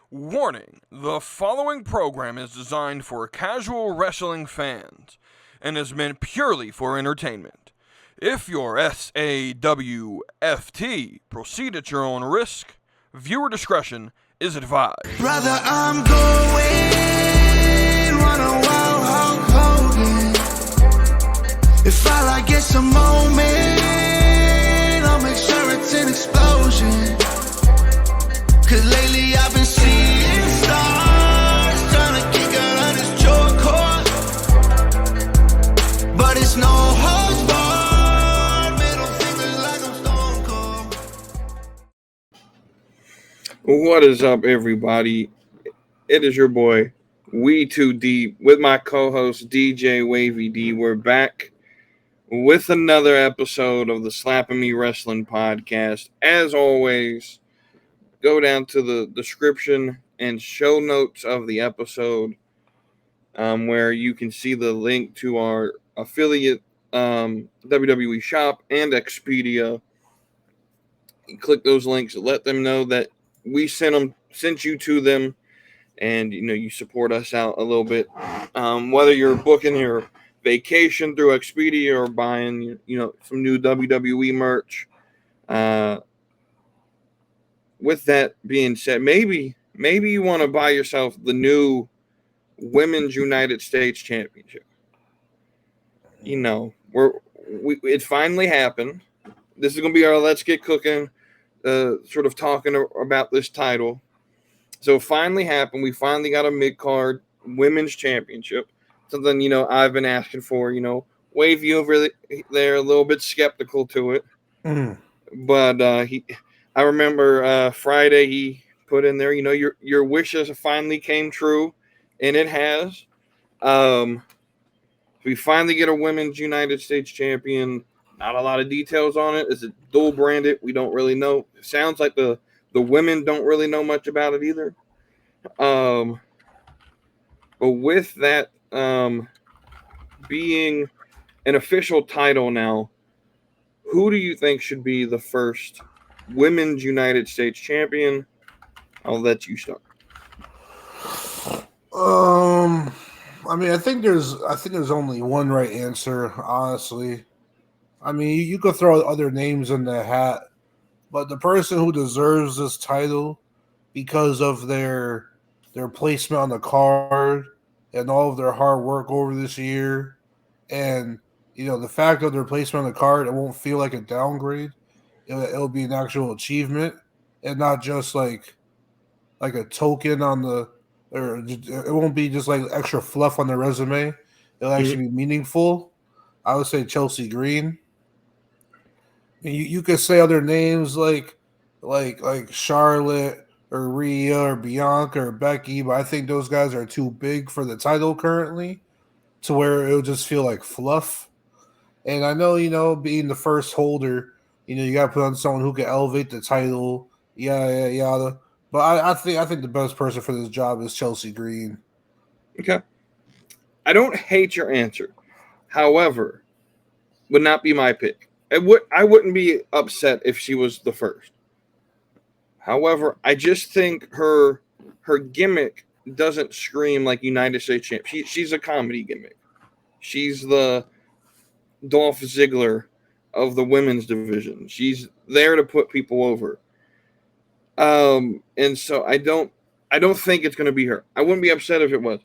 Warning, the following program is designed for casual wrestling fans and is meant purely for entertainment. If you're SAWFT, proceed at your own risk. Viewer discretion is advised. Brother, I'm going run a wild Hulk Hogan. If all I get's a moment, I'll make sure it's an explosion. Cause lately I've been seeing stars, trying to kick out on this short court. But it's no holds barred, middle fingers like I'm Stone Cold. What is up, everybody? It is your boy, WeTooDeep, with my co-host, DJWAVYD. We're back with another episode of the Slapping Me Wrestling podcast. As always, go down to the description and show notes of the episode where you can see the link to our affiliate WWE shop and Expedia. You click those links, let them know that we sent you to them, and you support us out a little bit. Whether you're booking your vacation through Expedia or buying some new WWE merch. With that being said, maybe you want to buy yourself the new Women's United States Championship. It finally happened. This is going to be our Let's Get Cooking, sort of talking about this title. So it finally happened. We finally got a mid-card Women's Championship. Something, I've been asking for, Wavy over there, a little bit skeptical to it. But I remember Friday he put in there, your wishes finally came true, and it has. We finally get a Women's United States Champion. Not a lot of details on it. Is it dual branded? We don't really know. It sounds like the women don't really know much about it either. But with that being an official title now, who do you think should be the first Women's United States Champion? I'll let you start. I think there's only one right answer, honestly. I mean, you could throw other names in the hat, but the person who deserves this title because of their placement on the card and all of their hard work over this year, and the fact of their placement on the card, it won't feel like a downgrade. It'll be an actual achievement and not just like a token on the, or it won't be just like extra fluff on the resume. It'll actually be meaningful. I would say Chelsea Green. I mean, you could say other names like Charlotte or Rhea or Bianca or Becky, but I think those guys are too big for the title currently to where it'll just feel like fluff. And I know, being the first holder, you got to put on someone who can elevate the title, yada. But I think the best person for this job is Chelsea Green. Okay. I don't hate your answer. However, would not be my pick. I wouldn't be upset if she was the first. However, I just think her gimmick doesn't scream like United States champ. She's a comedy gimmick. She's the Dolph Ziggler of the women's division. She's there to put people over. And so I don't think it's going to be her. I wouldn't be upset if it was.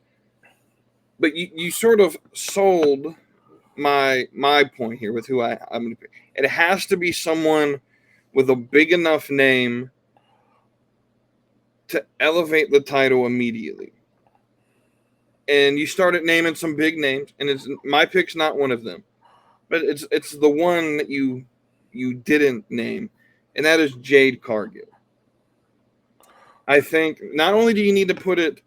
But you sort of sold my point here with who I'm going to pick. It has to be someone with a big enough name to elevate the title immediately. And you started naming some big names, and my pick's not one of them. But it's the one that you didn't name, and that is Jade Cargill. I think not only do you need to put it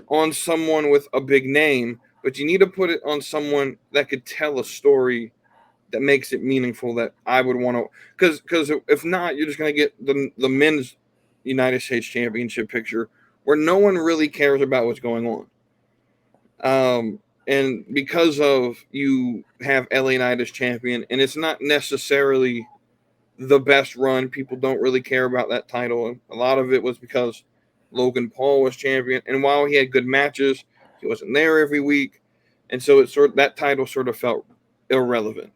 on someone with a big name, but you need to put it on someone that could tell a story that makes it meaningful, that I would want to. Because if not, you're just going to get the men's United States Championship picture where no one really cares about what's going on. And because of you have LA Knight as champion, and it's not necessarily the best run, people don't really care about that title. And a lot of it was because Logan Paul was champion, and while he had good matches, he wasn't there every week, and so that title sort of felt irrelevant.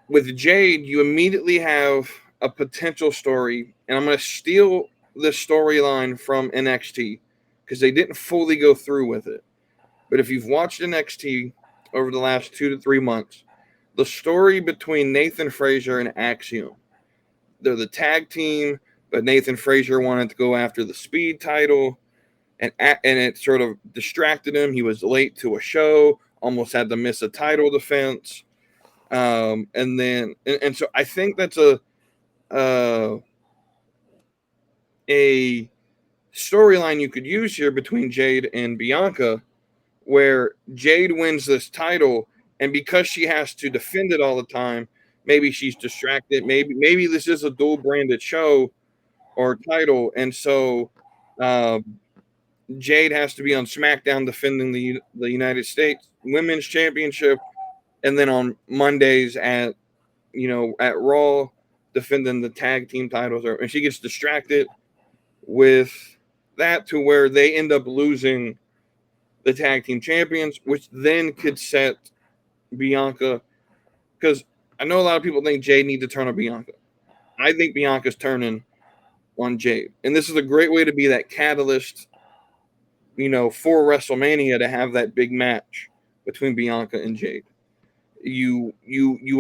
With Jade, you immediately have a potential story, and I'm going to steal this storyline from NXT because they didn't fully go through with it. But if you've watched NXT over the last 2 to 3 months, the story between Nathan Frazier and Axiom, they're the tag team, but Nathan Frazier wanted to go after the Speed title, and it sort of distracted him. He was late to a show, almost had to miss a title defense. And so I think that's a storyline you could use here between Jade and Bianca, where Jade wins this title, and because she has to defend it all the time, maybe she's distracted. Maybe this is a dual branded show or title, and so Jade has to be on SmackDown defending the United States Women's Championship, and then on Mondays at Raw defending the tag team titles, and she gets distracted with that to where they end up losing the tag team champions, which then could set Bianca, because I know a lot of people think Jade needs to turn on Bianca. I think Bianca's turning on Jade, and this is a great way to be that catalyst, for WrestleMania, to have that big match between Bianca and Jade. You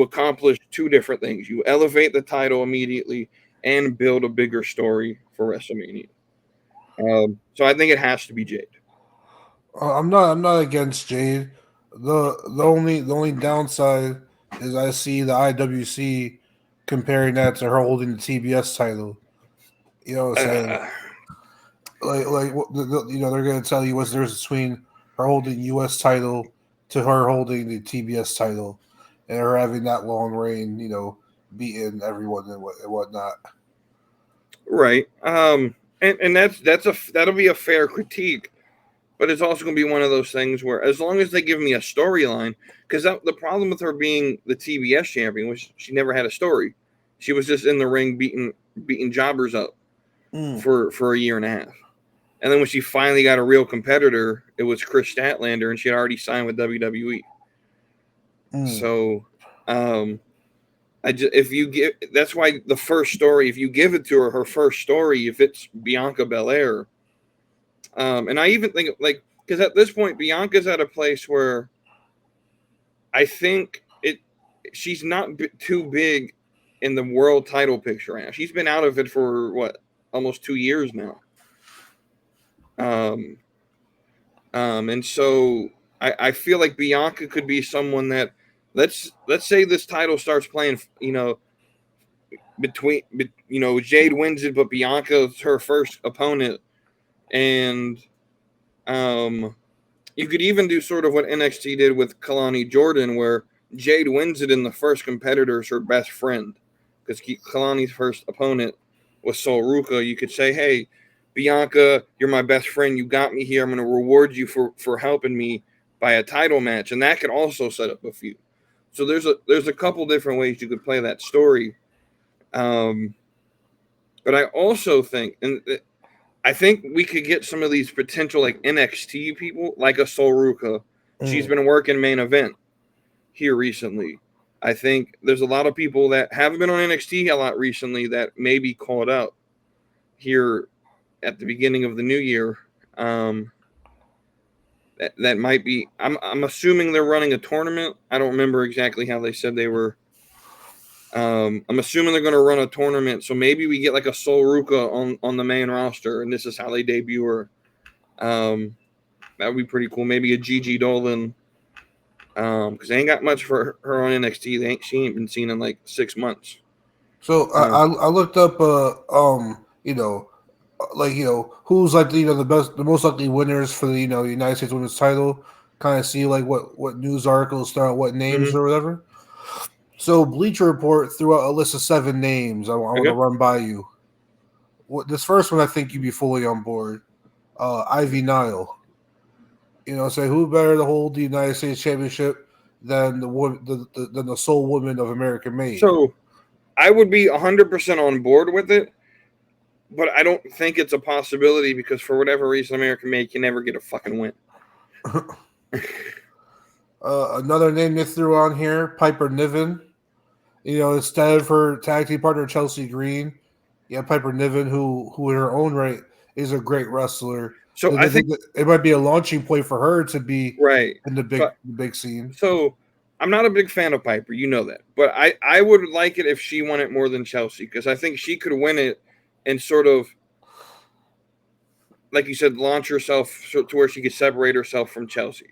accomplish two different things. You elevate the title immediately and build a bigger story for WrestleMania. So I think it has to be Jade. I'm not against Jade. The only downside is I see the IWC comparing that to her holding the TBS title. You know what I'm saying? They're gonna tell you what's the difference between her holding US title to her holding the TBS title, and her having that long reign, beating everyone and whatnot. Right. And that'll be a fair critique, but it's also going to be one of those things where, as long as they give me a storyline, because the problem with her being the TBS champion was she never had a story. She was just in the ring beating jobbers up for a year and a half. And then when she finally got a real competitor, it was Chris Statlander, and she had already signed with WWE. So, that's why the first story, if you give it to her first story, if it's Bianca Belair, and I even think because at this point Bianca's at a place where I think she's not too big in the world title picture now. She's been out of it for almost 2 years now. And so I feel like Bianca could be someone that, let's say this title starts playing, between Jade wins it, but Bianca's her first opponent, and you could even do sort of what NXT did with Kalani Jordan, where Jade wins it and the first competitor is her best friend, because Kalani's first opponent was Sol Ruka. You could say, hey, Bianca, you're my best friend. You got me here. I'm going to reward you for helping me by a title match. And that could also set up a feud. So there's a couple different ways you could play that story. But I also think, and I think we could get some of these potential NXT people, like a Sol Ruka. She's been working main event here recently. I think there's a lot of people that haven't been on NXT a lot recently that may be called up here at the beginning of the new year. That might be. I'm assuming they're running a tournament. I don't remember exactly how they said they were. I'm assuming they're going to run a tournament, so maybe we get a Sol Ruka on the main roster, and this is how they debut her. That would be pretty cool. Maybe a Gigi Dolan, because they ain't got much for her on NXT. She ain't been seen in 6 months. So I looked up, who's the most likely winners for the United States Women's title. Kind of see what news articles start what names or whatever. So Bleacher Report threw out a list of 7 names. I want to run by you. This first one, I think you'd be fully on board. Ivy Nile. Say who better to hold the United States Championship than the sole woman of American Made. So I would be 100% on board with it. but I don't think it's a possibility because for whatever reason, American Made can never get a fucking win. Another name they threw on here, Piper Niven. Instead of her tag team partner Chelsea Green, Piper Niven, who in her own right is a great wrestler. So I think it might be a launching point for her to be right in the big scene. So I'm not a big fan of Piper, you know that, but I would like it if she won it more than Chelsea because I think she could win it and sort of, like you said, launch herself to where she could separate herself from Chelsea.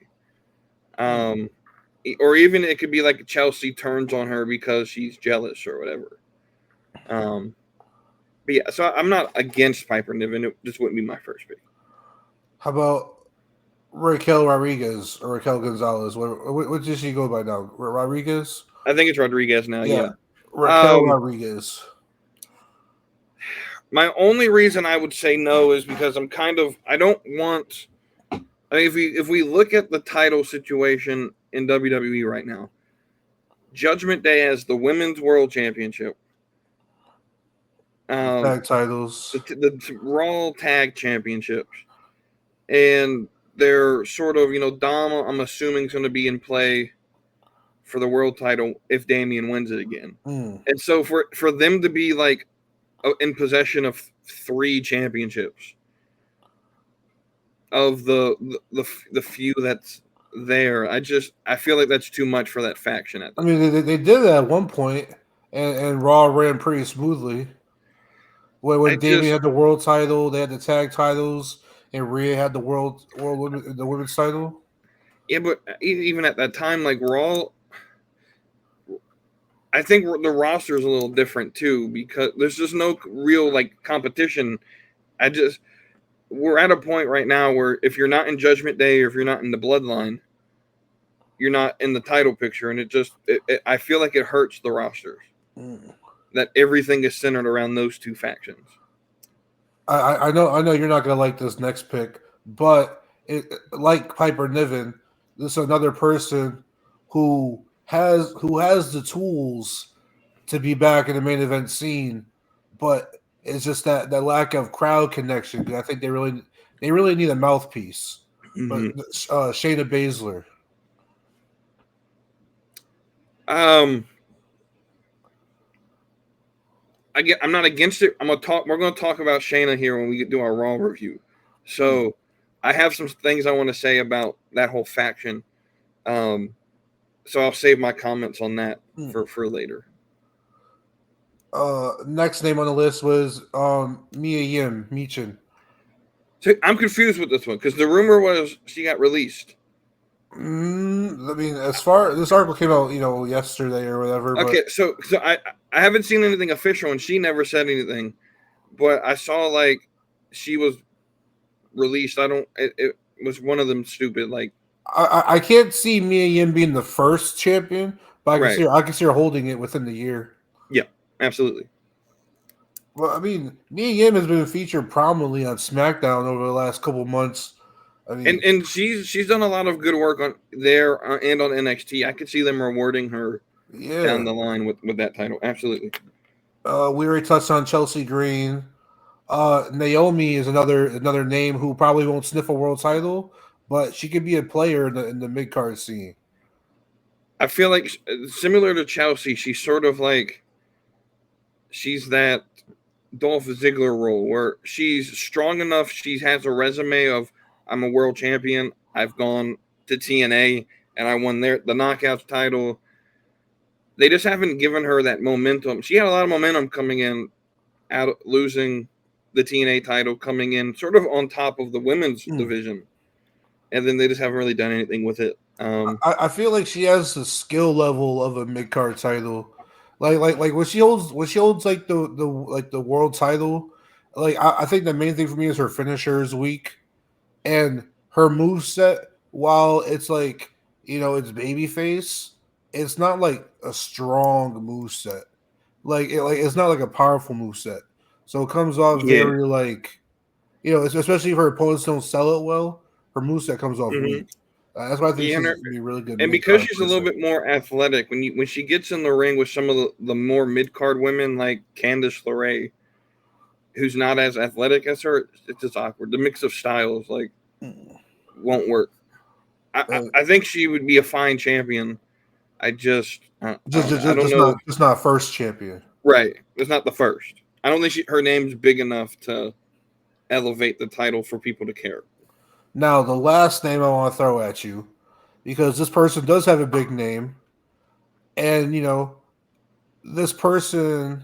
Or even it could be like Chelsea turns on her because she's jealous or whatever. But yeah, so I'm not against Piper Niven. It just wouldn't be my first pick. How about Raquel Rodriguez or Raquel Gonzalez? What does she go by now? Rodriguez? I think it's Rodriguez now, yeah. Raquel Rodriguez. My only reason I would say no is because I don't want. I mean, if we look at the title situation in WWE right now, Judgment Day has the Women's World Championship, tag titles, the Raw Tag Championships, and they're sort of, Dom, I'm assuming, is going to be in play for the world title if Damian wins it again. And so for them to be like in possession of 3 championships of the few that's there, I feel like that's too much for that faction. I mean, they did it at one point, and Raw ran pretty smoothly. When Damian had the world title, they had the tag titles, and Rhea had the the women's title. Yeah, but even at that time, like Raw, I think the roster is a little different too because there's just no real like competition. We're at a point right now where if you're not in Judgment Day or if you're not in the Bloodline, you're not in the title picture, and I feel like it hurts the rosters that everything is centered around those 2 factions. I know you're not gonna like this next pick, but like Piper Niven, this is another person who has the tools to be back in the main event scene, but it's just that lack of crowd connection. I think they really need a mouthpiece. But Shayna Baszler. I'm not against it. We're going to talk about Shayna here when we do our Raw review. So I have some things I want to say about that whole faction. So I'll save my comments on that for later. Next name on the list was Mia Yim Meechin. So I'm confused with this one because the rumor was she got released. I mean, as far this article came out, yesterday or whatever. Okay, so I haven't seen anything official, and she never said anything, but I saw like she was released. It was one of them stupid like. I can't see Mia Yim being the first champion, but I can see her holding it within the year. Yeah, absolutely. Well, I mean, Mia Yim has been featured prominently on SmackDown over the last couple of months. I mean, and she's done a lot of good work on there and on NXT. I could see them rewarding her down the line with that title. Absolutely. We already touched on Chelsea Green. Naomi is another name who probably won't sniff a world title, but she could be a player in the mid card scene. I feel like similar to Chelsea, she's sort of like she's that Dolph Ziggler role where she's strong enough. She has a resume of I'm a world champion. I've gone to TNA and I won the Knockouts title. They just haven't given her that momentum. She had a lot of momentum coming in, out losing the TNA title, coming in sort of on top of the women's division, and then they just haven't really done anything with it. I feel like she has the skill level of a mid card title, like when she holds like the world title. Like I think the main thing for me is her finisher is weak. And her moveset, while it's like, it's babyface, it's not like a strong moveset. It's not like a powerful moveset. So it comes off very like, especially if her opponents don't sell it well, her moveset comes off weak. That's why I think she's going to be really good. And because she's a little bit more athletic, when she gets in the ring with some of the more mid-card women like Candice LeRae, who's not as athletic as her, it's just awkward. The mix of styles won't work. I think she would be a fine champion. I don't know. Just not first champion. Right, it's not the first. I don't think her name's big enough to elevate the title for people to care. Now, the last name I want to throw at you, because this person does have a big name, and this person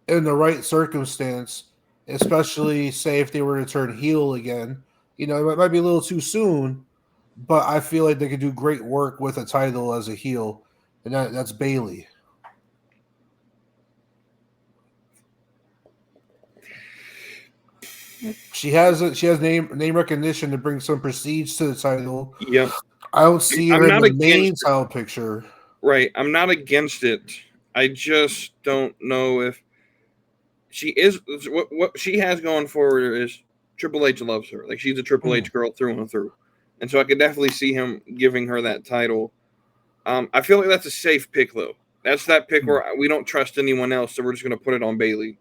in the right circumstance, especially say if they were to turn heel again, it might be a little too soon, but I feel like they could do great work with a title as a heel, and that's Bayley. She has name recognition to bring some prestige to the title. Yep. I don't see her in the main title picture. Right. I'm not against it. I just don't know if she is. What she has going for her is Triple H loves her. Like, she's a Triple H girl through and through. And so I could definitely see him giving her that title. I feel like that's a safe pick, though. That's that pick where we don't trust anyone else, so we're just going to put it on Bayley.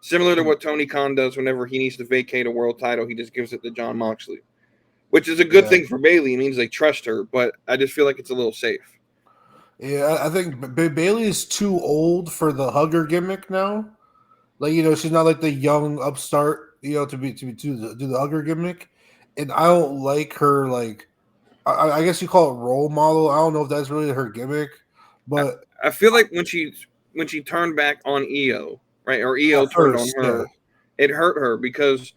Similar to what Tony Khan does whenever he needs to vacate a world title, he just gives it to Jon Moxley, which is a good thing for Bayley. It means they trust her, but I just feel like it's a little safe. Yeah, I think Bayley is too old for the hugger gimmick now. Like, she's not like the young upstart, to do the hugger gimmick, and I don't like her. Like, I guess you call it role model. I don't know if that's really her gimmick, but I feel like when she turned back on EO. Right, or EO turned on her. Yeah. It hurt her because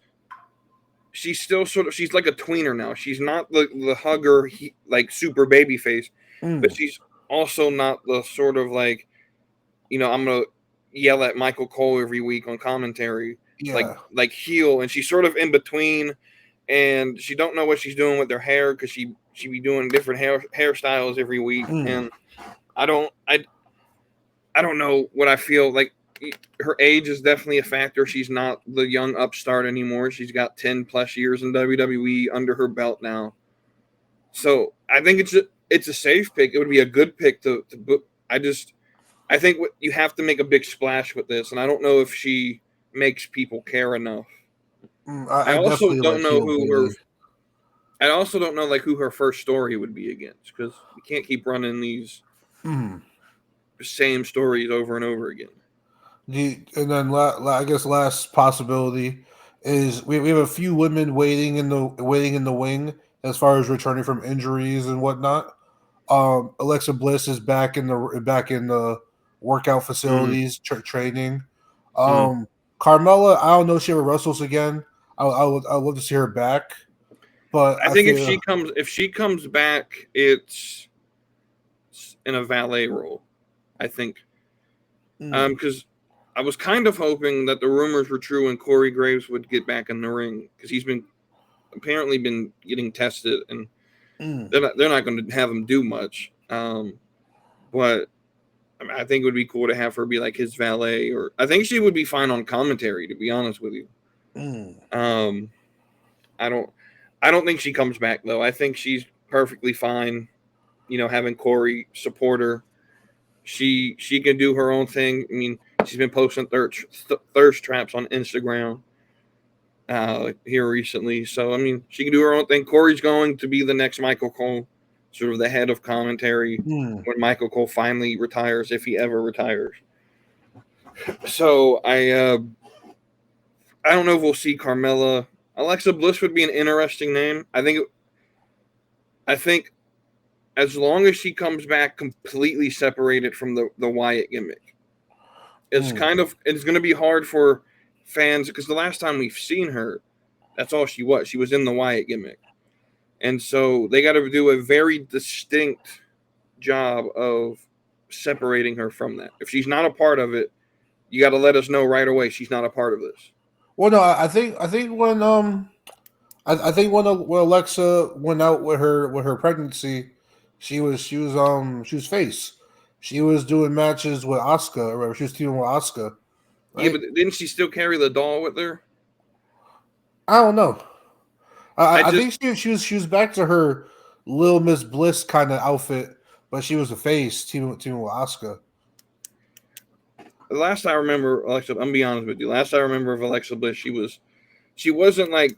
she's still she's like a tweener now. She's not the hugger, like super baby face, but she's also not the sort of like, I'm gonna yell at Michael Cole every week on commentary, like heel, and she's sort of in between, and she don't know what she's doing with her hair because she be doing different hairstyles every week, and I don't know what I feel like. Her age is definitely a factor. She's not the young upstart anymore. She's got 10 plus years in WWE under her belt now. So I think it's a safe pick. It would be a good pick to book. I think you have to make a big splash with this, and I don't know if she makes people care enough. I also don't know who her first story would be against, because we can't keep running these same stories over and over again. And then I guess last possibility is we have a few women waiting in the wing as far as returning from injuries and whatnot. Alexa Bliss is back in the workout facilities training. Carmella, I don't know if she ever wrestles again. I'd love to see her back, but I think if she comes back, it's in a valet role. I think because I was kind of hoping that the rumors were true and Corey Graves would get back in the ring, because he's apparently been getting tested, and they're not going to have him do much. But I think it would be cool to have her be like his valet, or I think she would be fine on commentary, to be honest with you. I don't think she comes back, though. I think she's perfectly fine, having Corey support her. She can do her own thing. I mean, she's been posting thirst traps on Instagram here recently. So, I mean, she can do her own thing. Corey's going to be the next Michael Cole, sort of the head of commentary when Michael Cole finally retires, if he ever retires. So, I don't know if we'll see Carmella. Alexa Bliss would be an interesting name. I think as long as she comes back completely separated from the Wyatt gimmick, it's going to be hard for fans, because the last time we've seen her, that's all she was. She was in the Wyatt gimmick. And so they got to do a very distinct job of separating her from that. If she's not a part of it, you got to let us know right away she's not a part of this. Well, no, I think when when Alexa went out with her pregnancy, she was face. She was doing matches with Asuka, or she was teaming with Asuka. Right? Yeah, but didn't she still carry the doll with her? I don't know. I think she was back to her Little Miss Bliss kind of outfit, but she was a face teaming with Asuka. the last I remember Alexa, I'm be honest with you. Last I remember of Alexa Bliss, she wasn't like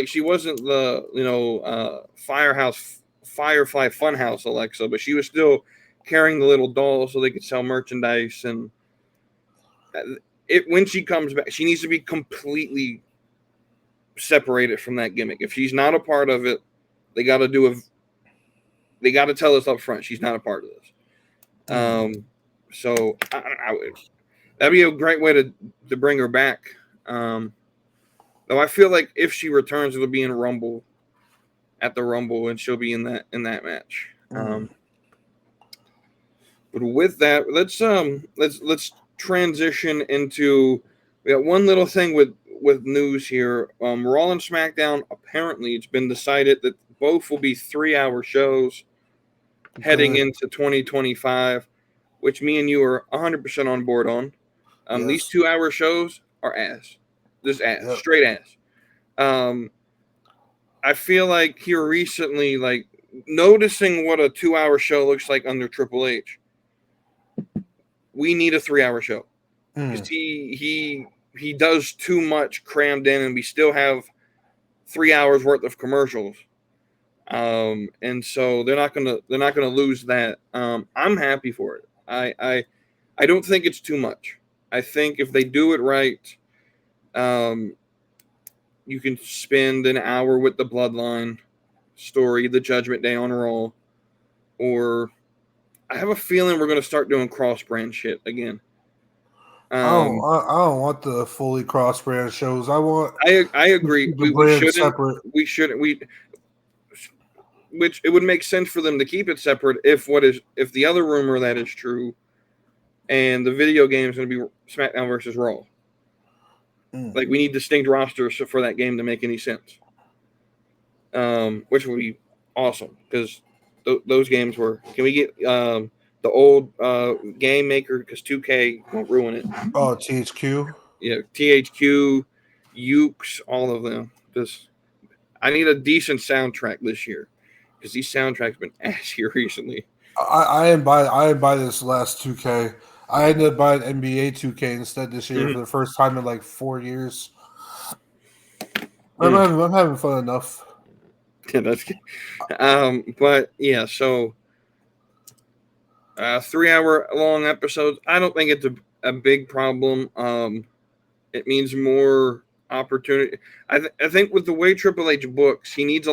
she wasn't the Firefly Funhouse Alexa, but she was still carrying the little doll so they could sell merchandise. And when she comes back, she needs to be completely separated from that gimmick. If she's not a part of it, they got to tell us up front she's not a part of this. So that'd be a great way to bring her back. Though I feel like if she returns, it'll be in Rumble, at the Rumble, and she'll be in that match. But with that, let's transition into. We got one little thing with news here. Raw and SmackDown. Apparently, it's been decided that both will be 3-hour shows heading into 2025, which me and you are 100% on board on. Yes. These 2-hour shows are ass. Just ass. Yep. Straight ass. I feel like here recently, like noticing what a 2-hour show looks like under Triple H, we need a 3-hour show. Because he does too much crammed in, and we still have 3 hours worth of commercials. And so they're not gonna lose that. I'm happy for it. I don't think it's too much. I think if they do it right, you can spend an hour with the Bloodline story, the Judgment Day on Raw, or I have a feeling we're going to start doing cross-brand shit again. I don't want the fully cross-brand shows. I agree. We shouldn't. Which it would make sense for them to keep it separate if the other rumor that is true, and the video game is going to be SmackDown versus Raw. Like, we need distinct rosters for that game to make any sense. Which would be awesome, because those games were. Can we get the old game maker, because 2K won't ruin it? Oh, THQ. Yeah, THQ, Ukes, all of them. Because I need a decent soundtrack this year, because these soundtracks been ass here recently. I didn't buy this last 2K. I ended up buying NBA 2K instead this year for the first time in like 4 years. I'm having fun enough. Yeah, that's good. But yeah, so 3-hour long episodes. I don't think it's a big problem. It means more opportunity. I think with the way Triple H books, he needs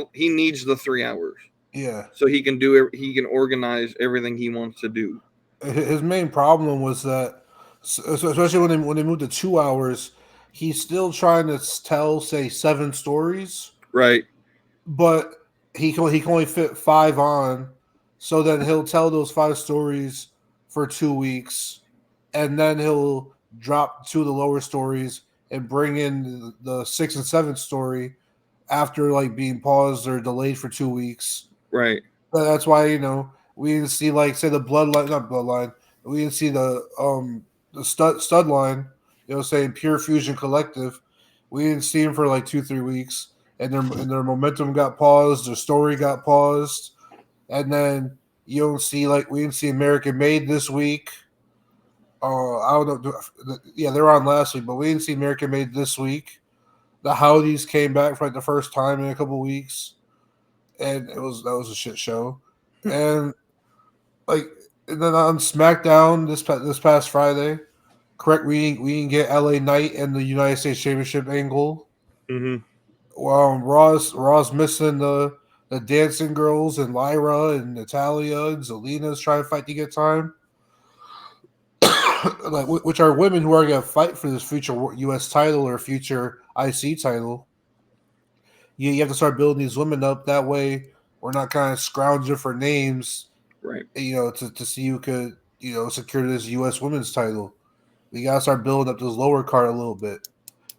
the 3 hours. Yeah. So he can organize everything he wants to do. His main problem was that, especially when they moved to 2 hours, he's still trying to tell, say, 7 stories. Right. But he can only fit 5 on, so then he'll tell those 5 stories for 2 weeks, and then he'll drop 2 of the lower stories and bring in the 6th and 7th story after like being paused or delayed for 2 weeks. Right. But that's why we didn't see, like, say, the not bloodline. We didn't see the stud line. Saying Pure Fusion Collective. We didn't see him for like 2-3 weeks, and their momentum got paused. Their story got paused, and then we didn't see American Made this week. I don't know. Yeah, they were on last week, but we didn't see American Made this week. The Howdies came back for like the first time in a couple weeks, and that was a shit show. And then on SmackDown this past Friday, correct? We didn't get LA Knight and the United States Championship angle. Mm-hmm. Raw's missing the dancing girls and Lyra and Natalia and Zelina's trying to fight to get time. Which are women who are going to fight for this future U.S. title or future IC title. You have to start building these women up. That way, we're not kind of scrounging for names, right? To see who could secure this U.S. women's title. We gotta start building up this lower card a little bit.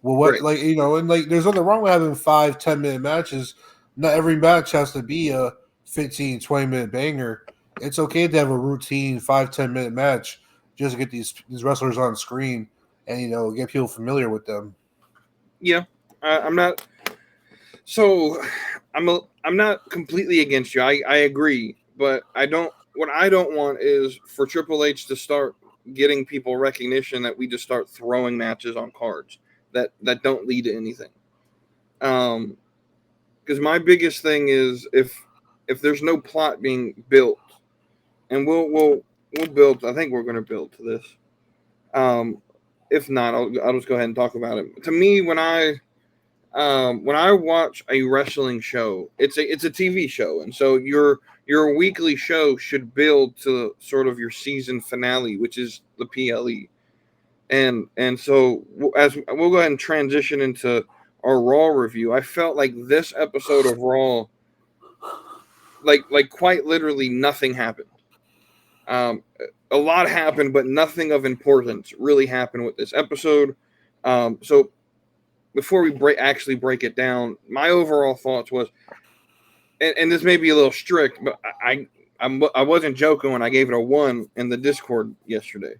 Well, there's nothing wrong with having 5-10 minute matches. Not every match has to be a 15-20 minute banger. It's okay to have a routine 5-10 minute match just to get these wrestlers on screen and get people familiar with them. Yeah, I'm not. So I'm not completely against you. I agree, but I don't. What I don't want is for Triple H to start getting people recognition that we just start throwing matches on cards that don't lead to anything. Because my biggest thing is if there's no plot being built, and we'll build. I think we're going to build to this. If not, I'll just go ahead and talk about it. To me, when I watch a wrestling show, it's a TV show, and so your weekly show should build to sort of your season finale, which is the PLE. And so as we'll go ahead and transition into our Raw review, I felt like this episode of Raw, like quite literally nothing happened. A lot happened, but nothing of importance really happened with this episode. So before we break it down, my overall thoughts was, and this may be a little strict, but I wasn't joking when I gave it a 1 in the Discord yesterday.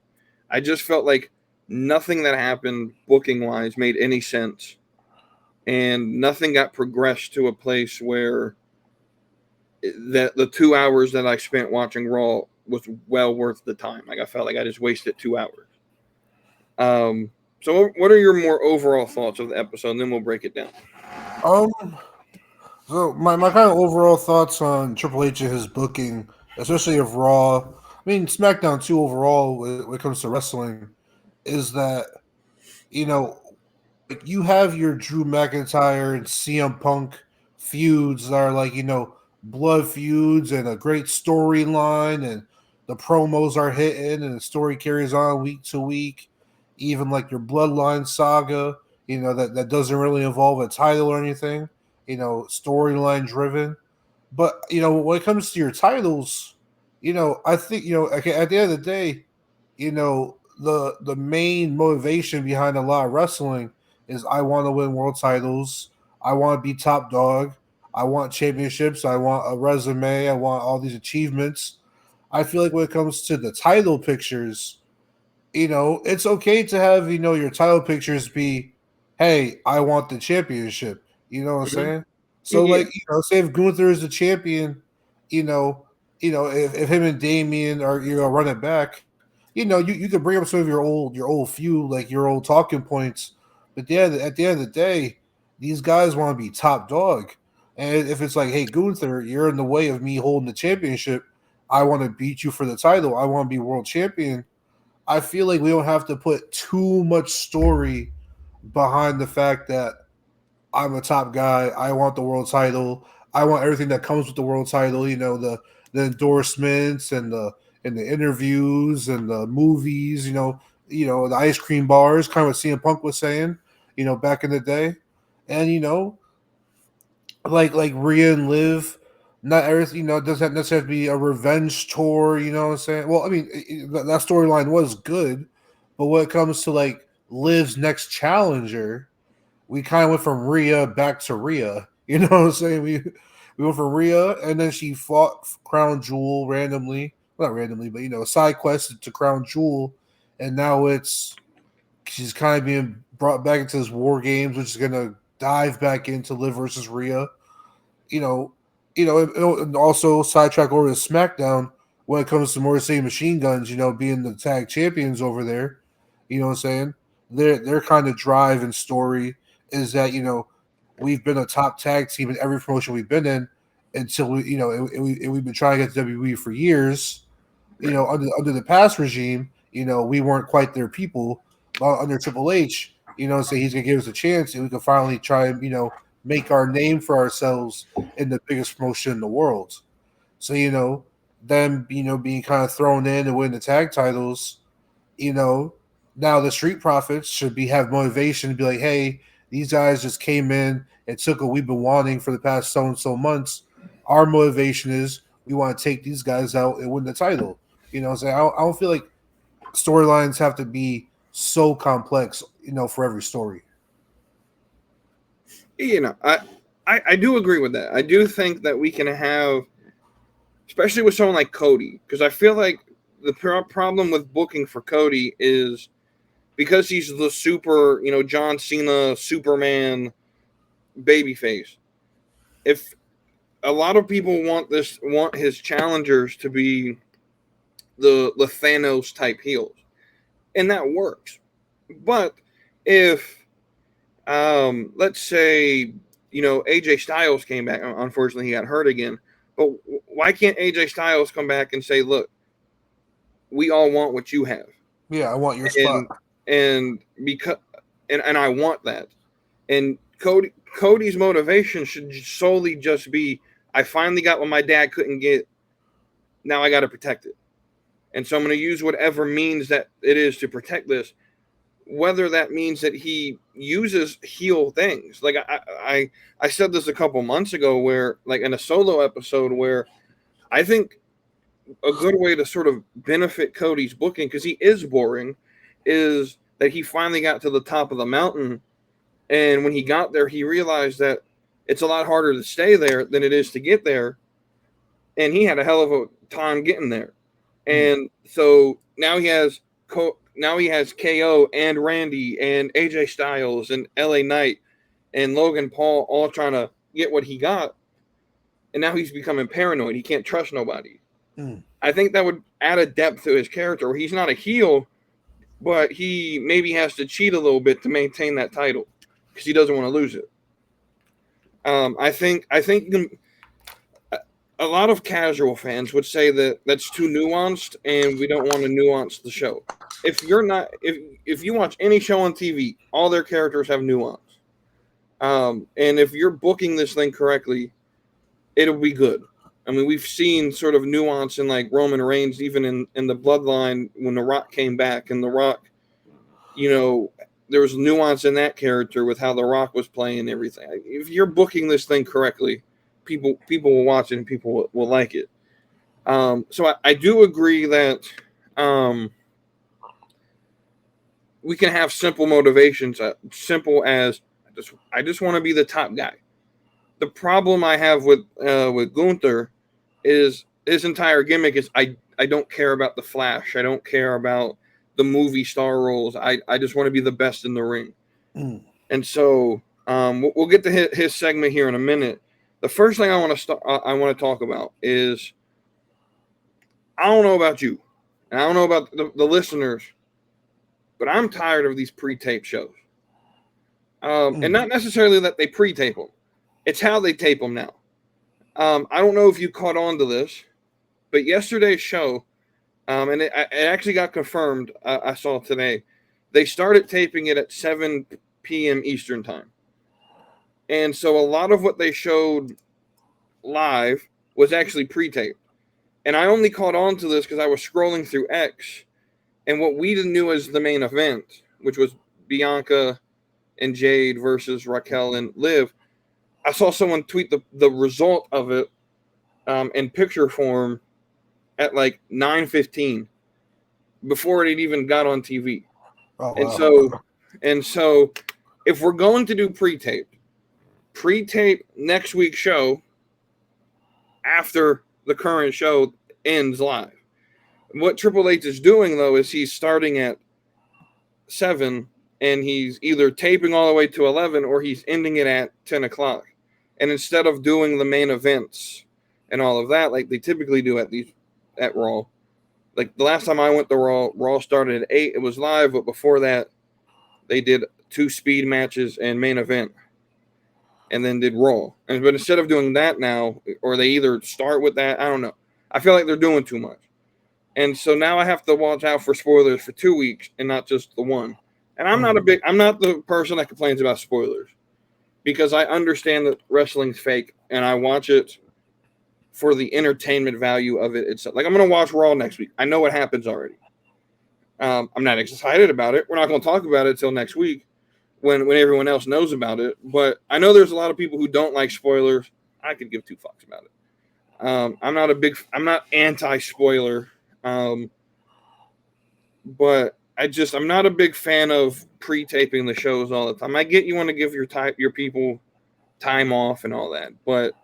I just felt like nothing that happened booking wise made any sense, and nothing got progressed to a place where the 2 hours that I spent watching Raw was well worth the time. Like I felt like I just wasted 2 hours. So what are your more overall thoughts of the episode? And then we'll break it down. So my kind of overall thoughts on Triple H and his booking, especially of Raw, I mean SmackDown too overall when it comes to wrestling, is that like you have your Drew McIntyre and CM Punk feuds that are like blood feuds and a great storyline, and the promos are hitting and the story carries on week to week. Even like your Bloodline saga, that doesn't really involve a title or anything, storyline driven. But when it comes to your titles, I think okay, at the end of the day, the main motivation behind a lot of wrestling is I want to win world titles, I want to be top dog, I want championships, I want a resume, I want all these achievements. I feel like when it comes to the title pictures, it's okay to have, your title pictures be, hey, I want the championship. You know what I'm saying? So Yeah. like, say if Gunther is the champion, if him and Damien are running back, you could bring up some of your old feud, like your old talking points. But yeah, at the end of the day, these guys want to be top dog. And if it's like, hey, Gunther, you're in the way of me holding the championship, I want to beat you for the title, I want to be world champion. I feel like we don't have to put too much story behind the fact that I'm a top guy. I want the world title. I want everything that comes with the world title. The endorsements and the interviews and the movies. The ice cream bars. Kind of what CM Punk was saying. Back in the day, and like Rhea and Liv. Not everything, doesn't necessarily have to be a revenge tour, you know what I'm saying? Well, I mean, that storyline was good, but when it comes to like Liv's next challenger, we kind of went from Rhea back to Rhea. You know what I'm saying? We went from Rhea, and then she fought Crown Jewel randomly, well, not randomly, but side quest to Crown Jewel, and now she's kind of being brought back into this War Games, which is gonna dive back into Liv versus Rhea. And also sidetrack over to SmackDown when it comes to Mortal City Machine Guns, being the tag champions over there. You know what I'm saying? Their kind of drive and story is that, we've been a top tag team in every promotion we've been in until we've been trying to get to WWE for years. Right. Under the past regime, we weren't quite their people. But under Triple H, so he's gonna give us a chance and we can finally try and, make our name for ourselves in the biggest promotion in the world. So, them, being kind of thrown in and win the tag titles, now the Street Profits should have motivation to be like, hey, these guys just came in and took what we've been wanting for the past so and so months. Our motivation is we want to take these guys out and win the title. So I don't feel like storylines have to be so complex, for every story. I do agree with that. I do think that we can have, especially with someone like Cody, because I feel like the problem with booking for Cody is because he's the super, John Cena, Superman babyface. If a lot of people want his challengers to be the Thanos type heels, and that works. But if let's say, AJ Styles came back. Unfortunately, he got hurt again. But why can't AJ Styles come back and say, "Look, we all want what you have. Yeah, I want your spot." And because and I want that. And Cody's motivation should solely just be, I finally got what my dad couldn't get. Now I got to protect it. And so I'm going to use whatever means that it is to protect this. Whether that means that he uses heel things. Like I said this a couple months ago, where like in a solo episode, where I think a good way to sort of benefit Cody's booking, because he is boring, is that he finally got to the top of the mountain. And when he got there, he realized that it's a lot harder to stay there than it is to get there. And he had a hell of a time getting there. And so now he has KO and Randy and AJ Styles and LA Knight and Logan Paul all trying to get what he got. And now he's becoming paranoid. He can't trust nobody. I think that would add a depth to his character, where he's not a heel, but he maybe has to cheat a little bit to maintain that title because he doesn't want to lose it. I think a lot of casual fans would say that that's too nuanced, and we don't want to nuance the show. If you watch any show on TV, all their characters have nuance. And if you're booking this thing correctly, it'll be good. I mean, we've seen sort of nuance in like Roman Reigns, even in the Bloodline when The Rock came back, and The Rock, there was nuance in that character with how The Rock was playing and everything. If you're booking this thing correctly, people will watch it and people will like it. So I do agree that we can have simple motivations, simple as I just want to be the top guy. The problem I have with Gunther is his entire gimmick is I don't care about the flash. I don't care about the movie star roles. I just want to be the best in the ring. And so we'll get to his segment here in a minute. The first thing I want to talk about is, I don't know about you, and I don't know about the listeners, but I'm tired of these pre-tape shows. And not necessarily that they pre-tape them. It's how they tape them now. I don't know if you caught on to this, but yesterday's show, and it actually got confirmed, I saw today, they started taping it at 7 p.m. Eastern time. And so a lot of what they showed live was actually pre-taped. And I only caught on to this because I was scrolling through X, and what we knew as the main event, which was Bianca and Jade versus Raquel and Liv, I saw someone tweet the result of it in picture form at like 9:15 before it even got on TV. Oh, wow. And so if we're going to do pre-tape next week's show after the current show ends live. What Triple H is doing, though, is he's starting at 7 and he's either taping all the way to 11 or he's ending it at 10 o'clock. And instead of doing the main events and all of that, like they typically do at Raw, like the last time I went to Raw started at 8. It was live, but before that, they did 2 speed matches and main event, and then did Raw. But instead of doing that now, or they either start with that, I don't know. I feel like they're doing too much. And so now I have to watch out for spoilers for 2 weeks and not just the one. And I'm not the person that complains about spoilers, because I understand that wrestling's fake and I watch it for the entertainment value of it itself. Like, I'm going to watch Raw next week. I know what happens already. I'm not excited about it. We're not going to talk about it until next week when everyone else knows about it. But I know there's a lot of people who don't like spoilers. I could give 2 fucks about it. I'm not anti-spoiler. But I'm not a big fan of pre-taping the shows all the time. I get you want to give your people time off and all that, but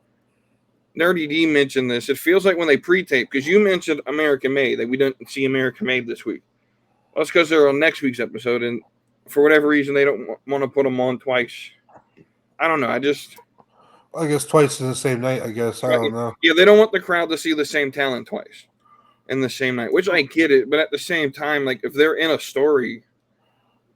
Nerdy D mentioned this. It feels like when they pre-tape, because you mentioned American Made, that we didn't see American Made this week. Well, it's because they're on next week's episode, and for whatever reason, they don't want to put them on twice. I don't know. I guess twice in the same night, I guess. I don't know. Yeah, they don't want the crowd to see the same talent twice. in the same night, which I get it, but at the same time, like if they're in a story,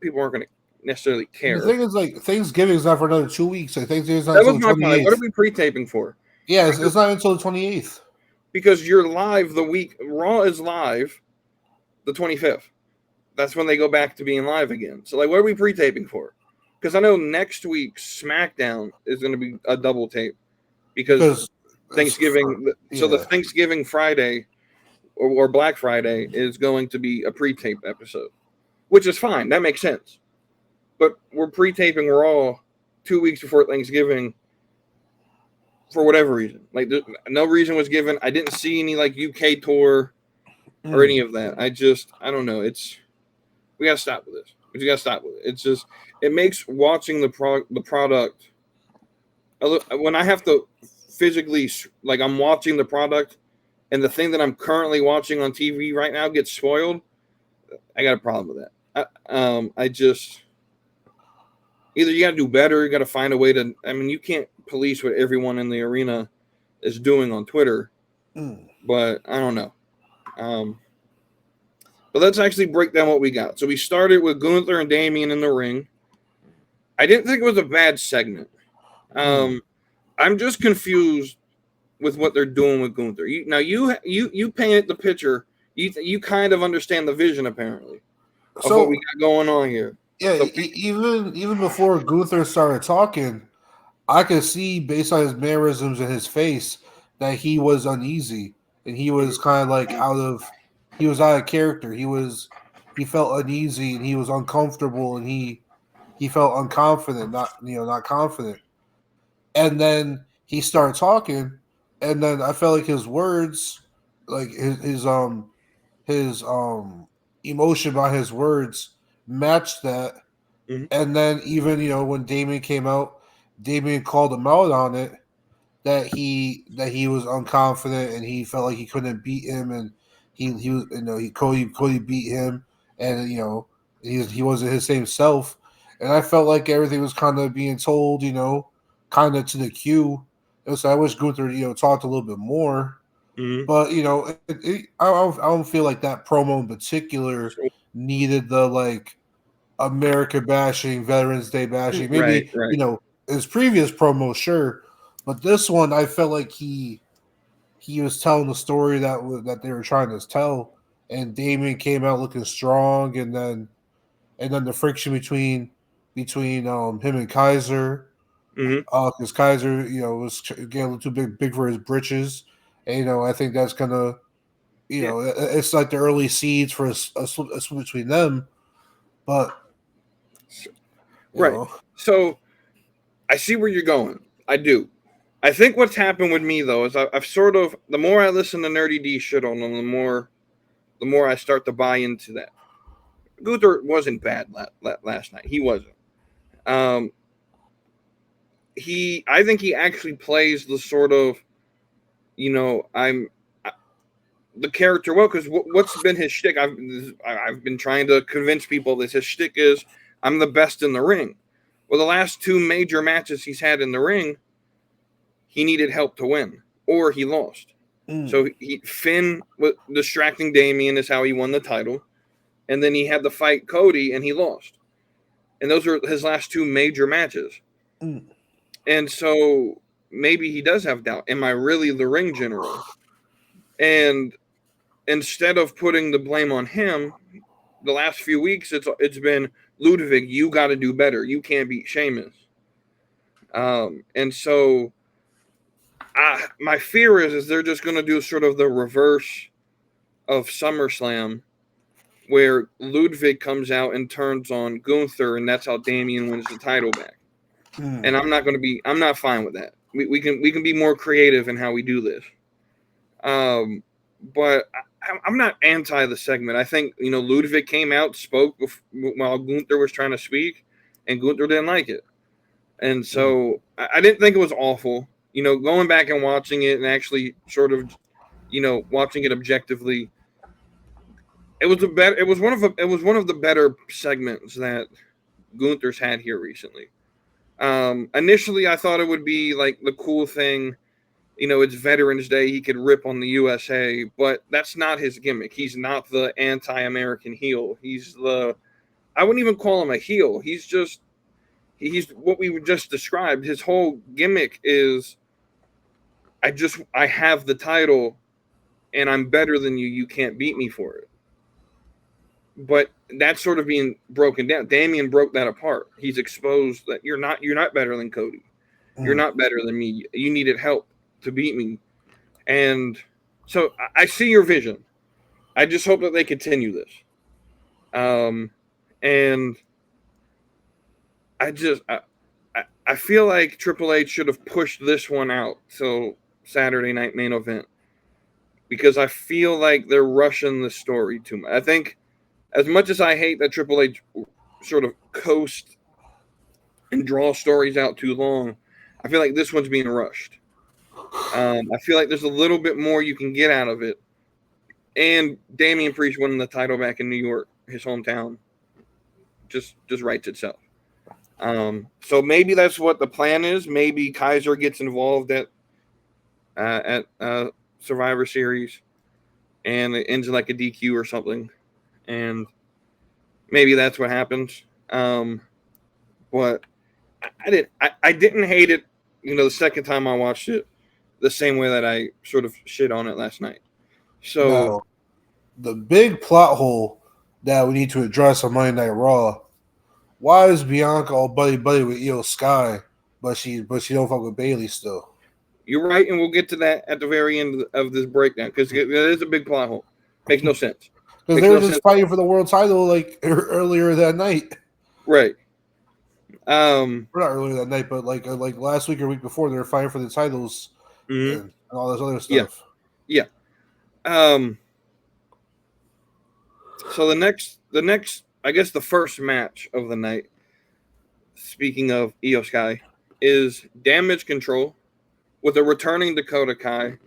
people aren't going to necessarily care. The thing is, like, Thanksgiving is not for another 2 weeks. Like, Thanksgiving's not That until was the my point. Like, 28th. what are we pre-taping for? Yeah, it's not until the 28th. Because you're live the week. Raw is live the 25th. That's when they go back to being live again. So, like, what are we pre-taping for? Because I know next week's SmackDown is going to be a double tape because Thanksgiving. So the Thanksgiving Friday or Black Friday is going to be a pre-tape episode, which is fine. That makes sense. But we're pre-taping Raw 2 weeks before Thanksgiving for whatever reason. Like, no reason was given. I didn't see any, like, UK tour or any of that. I don't know. We got to stop with this. We just got to stop with it. It's just, it makes watching the product, when I have to physically, like, I'm watching the product and the thing that I'm currently watching on TV right now gets spoiled, I got a problem with that. Either you got to do better, or you got to find a way to. I mean, you can't police what everyone in the arena is doing on Twitter, but I don't know. But let's actually break down what we got. So we started with Gunther and Damian in the ring. I didn't think it was a bad segment. I'm just confused with what they're doing with Gunther. You painted the picture. You kind of understand the vision apparently of what we got going on here. Yeah, so, even before Gunther started talking, I could see based on his mannerisms and his face that he was uneasy and he was kind of like out of character. He felt uneasy and he was uncomfortable and he felt unconfident, not confident. And then he started talking, and then I felt like his words, like his emotion by his words matched that. Mm-hmm. And then even when Damian came out, Damian called him out on it that he was unconfident and he felt like he couldn't beat him, and he was Cody beat him, and he wasn't his same self. And I felt like everything was kind of being told, kind of to the cue. And so I wish Gunther talked a little bit more. Mm-hmm. But I don't feel like that promo in particular needed the like America bashing, Veterans Day bashing. Maybe right. His previous promo, sure, but this one I felt like he was telling the story that they were trying to tell, and Damian came out looking strong, and then the friction between him and Kaiser, because Kaiser was getting a little too big for his britches, and I think that's gonna it's like the early seeds for a split between them, but right. So I see where you're going. I do. I think what's happened with me though is I've sort of, the more I listen to Nerdy D shit on them, the more I start to buy into that. Gunther wasn't bad last night. He wasn't. I think he actually plays the sort of, the character well, because what's been his shtick? I've been trying to convince people that his shtick is I'm the best in the ring. Well, the last two major matches he's had in the ring, he needed help to win, or he lost. So Finn was distracting Damian is how he won the title, and then he had to fight Cody and he lost. And those are his last two major matches. And so maybe he does have doubt. Am I really the ring general? And instead of putting the blame on him, the last few weeks it's been Ludwig, you got to do better. You can't beat Sheamus. And so my fear is they're just going to do sort of the reverse of SummerSlam, where Ludwig comes out and turns on Gunther, and that's how Damian wins the title back. And I'm not fine with that. We can be more creative in how we do this. But I'm not anti the segment. I think, Ludwig came out, spoke while Gunther was trying to speak, and Gunther didn't like it. And so I didn't think it was awful. Going back and watching it and actually sort of, watching it objectively, it was one of the better segments that Gunther's had here recently. Initially, I thought it would be like the cool thing, it's Veterans Day, he could rip on the USA, but that's not his gimmick. He's not the anti-American heel. I wouldn't even call him a heel. He's what we just described. His whole gimmick is, I have the title and I'm better than you. You can't beat me for it. But that's sort of being broken down. Damian broke that apart. He's exposed that you're not better than Cody. You're not better than me. You needed help to beat me. And so I see your vision. I just hope that they continue this. And I feel like Triple H should have pushed this one out till Saturday night main event, because I feel like they're rushing the story too much. I think, as much as I hate that Triple H sort of coast and draw stories out too long, I feel like this one's being rushed. I feel like there's a little bit more you can get out of it. And Damian Priest winning the title back in New York, his hometown, just writes itself. So maybe that's what the plan is. Maybe Kaiser gets involved at Survivor Series, and it ends like a DQ or something. And maybe that's what happens. But I didn't hate it, the second time I watched it, the same way that I sort of shit on it last night. So now, the big plot hole that we need to address on Monday Night Raw: why is Bianca all buddy with Io Sky, but she don't fuck with Bayley still? You're right, and we'll get to that at the very end of this breakdown, because it is a big plot hole. Makes no sense. Because they were just fighting for the world title like earlier that night. Right. Or not earlier that night, but like last week or week before, they were fighting for the titles and all this other stuff. Yeah. So the next, I guess the first match of the night, speaking of Io Sky, is Damage Control with a returning Dakota Kai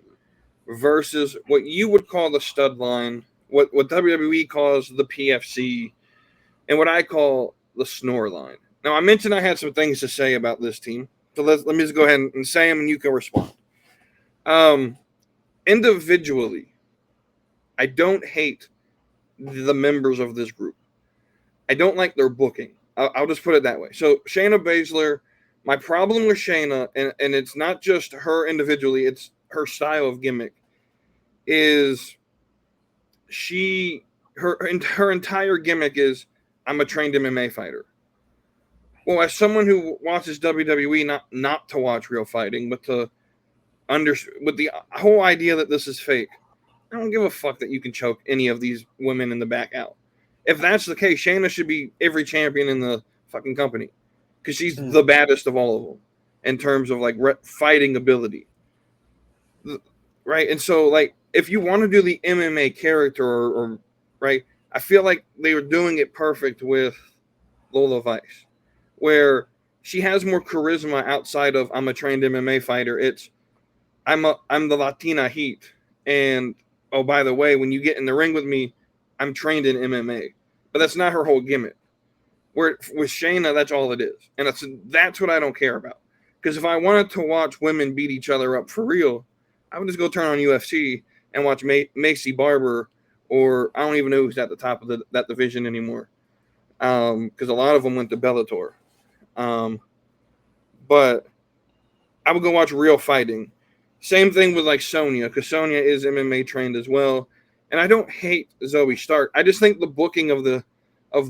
versus what you would call the stud line, what WWE calls the PFC, and what I call the snore line. Now, I mentioned I had some things to say about this team, so let me just go ahead and say them, and you can respond. Individually, I don't hate the members of this group. I don't like their booking. I'll just put it that way. So Shayna Baszler, my problem with Shayna, and it's not just her individually, it's her style of gimmick, is her entire gimmick is, I'm a trained MMA fighter. Well, as someone who watches WWE, not to watch real fighting, but with the whole idea that this is fake, I don't give a fuck that you can choke any of these women in the back out. If that's the case, Shayna should be every champion in the fucking company, because she's the baddest of all of them in terms of like fighting ability, right? And so, like, if you want to do the MMA character, or right, I feel like they were doing it perfect with Lola Vice, where she has more charisma outside of, I'm a trained MMA fighter. It's I'm the Latina Heat, and oh, by the way, when you get in the ring with me, I'm trained in MMA. But that's not her whole gimmick. Where with Shayna, that's all it is. And that's what I don't care about. Because if I wanted to watch women beat each other up for real, I would just go turn on UFC and watch Macy Barber, or I don't even know who's at the top of that division anymore. Because a lot of them went to Bellator. But I would go watch real fighting. Same thing with like Sonya, because Sonya is MMA trained as well. And I don't hate Zoe Stark. I just think the booking of the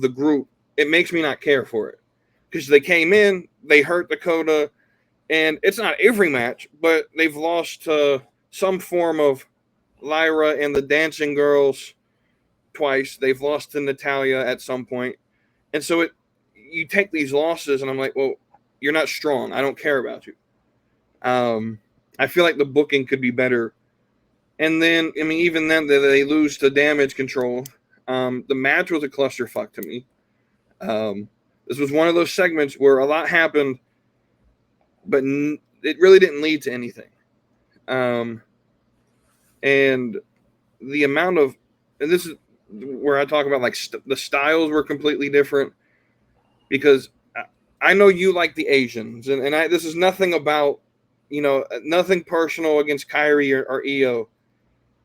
group, it makes me not care for it. Because they came in, they hurt Dakota, and it's not every match, but they've lost to some form of Lyra and the Dancing Girls twice. They've lost to Natalya at some point. And so you take these losses, and I'm like, well, you're not strong. I don't care about you. I feel like the booking could be better. And then, I mean, even then, they lose to Damage Control. The match was a clusterfuck to me. This was one of those segments where a lot happened, but it really didn't lead to anything. And the amount of, and this is where I talk about like the styles were completely different, because I know you like the Asians, and this is nothing about nothing personal against Kyrie or Io.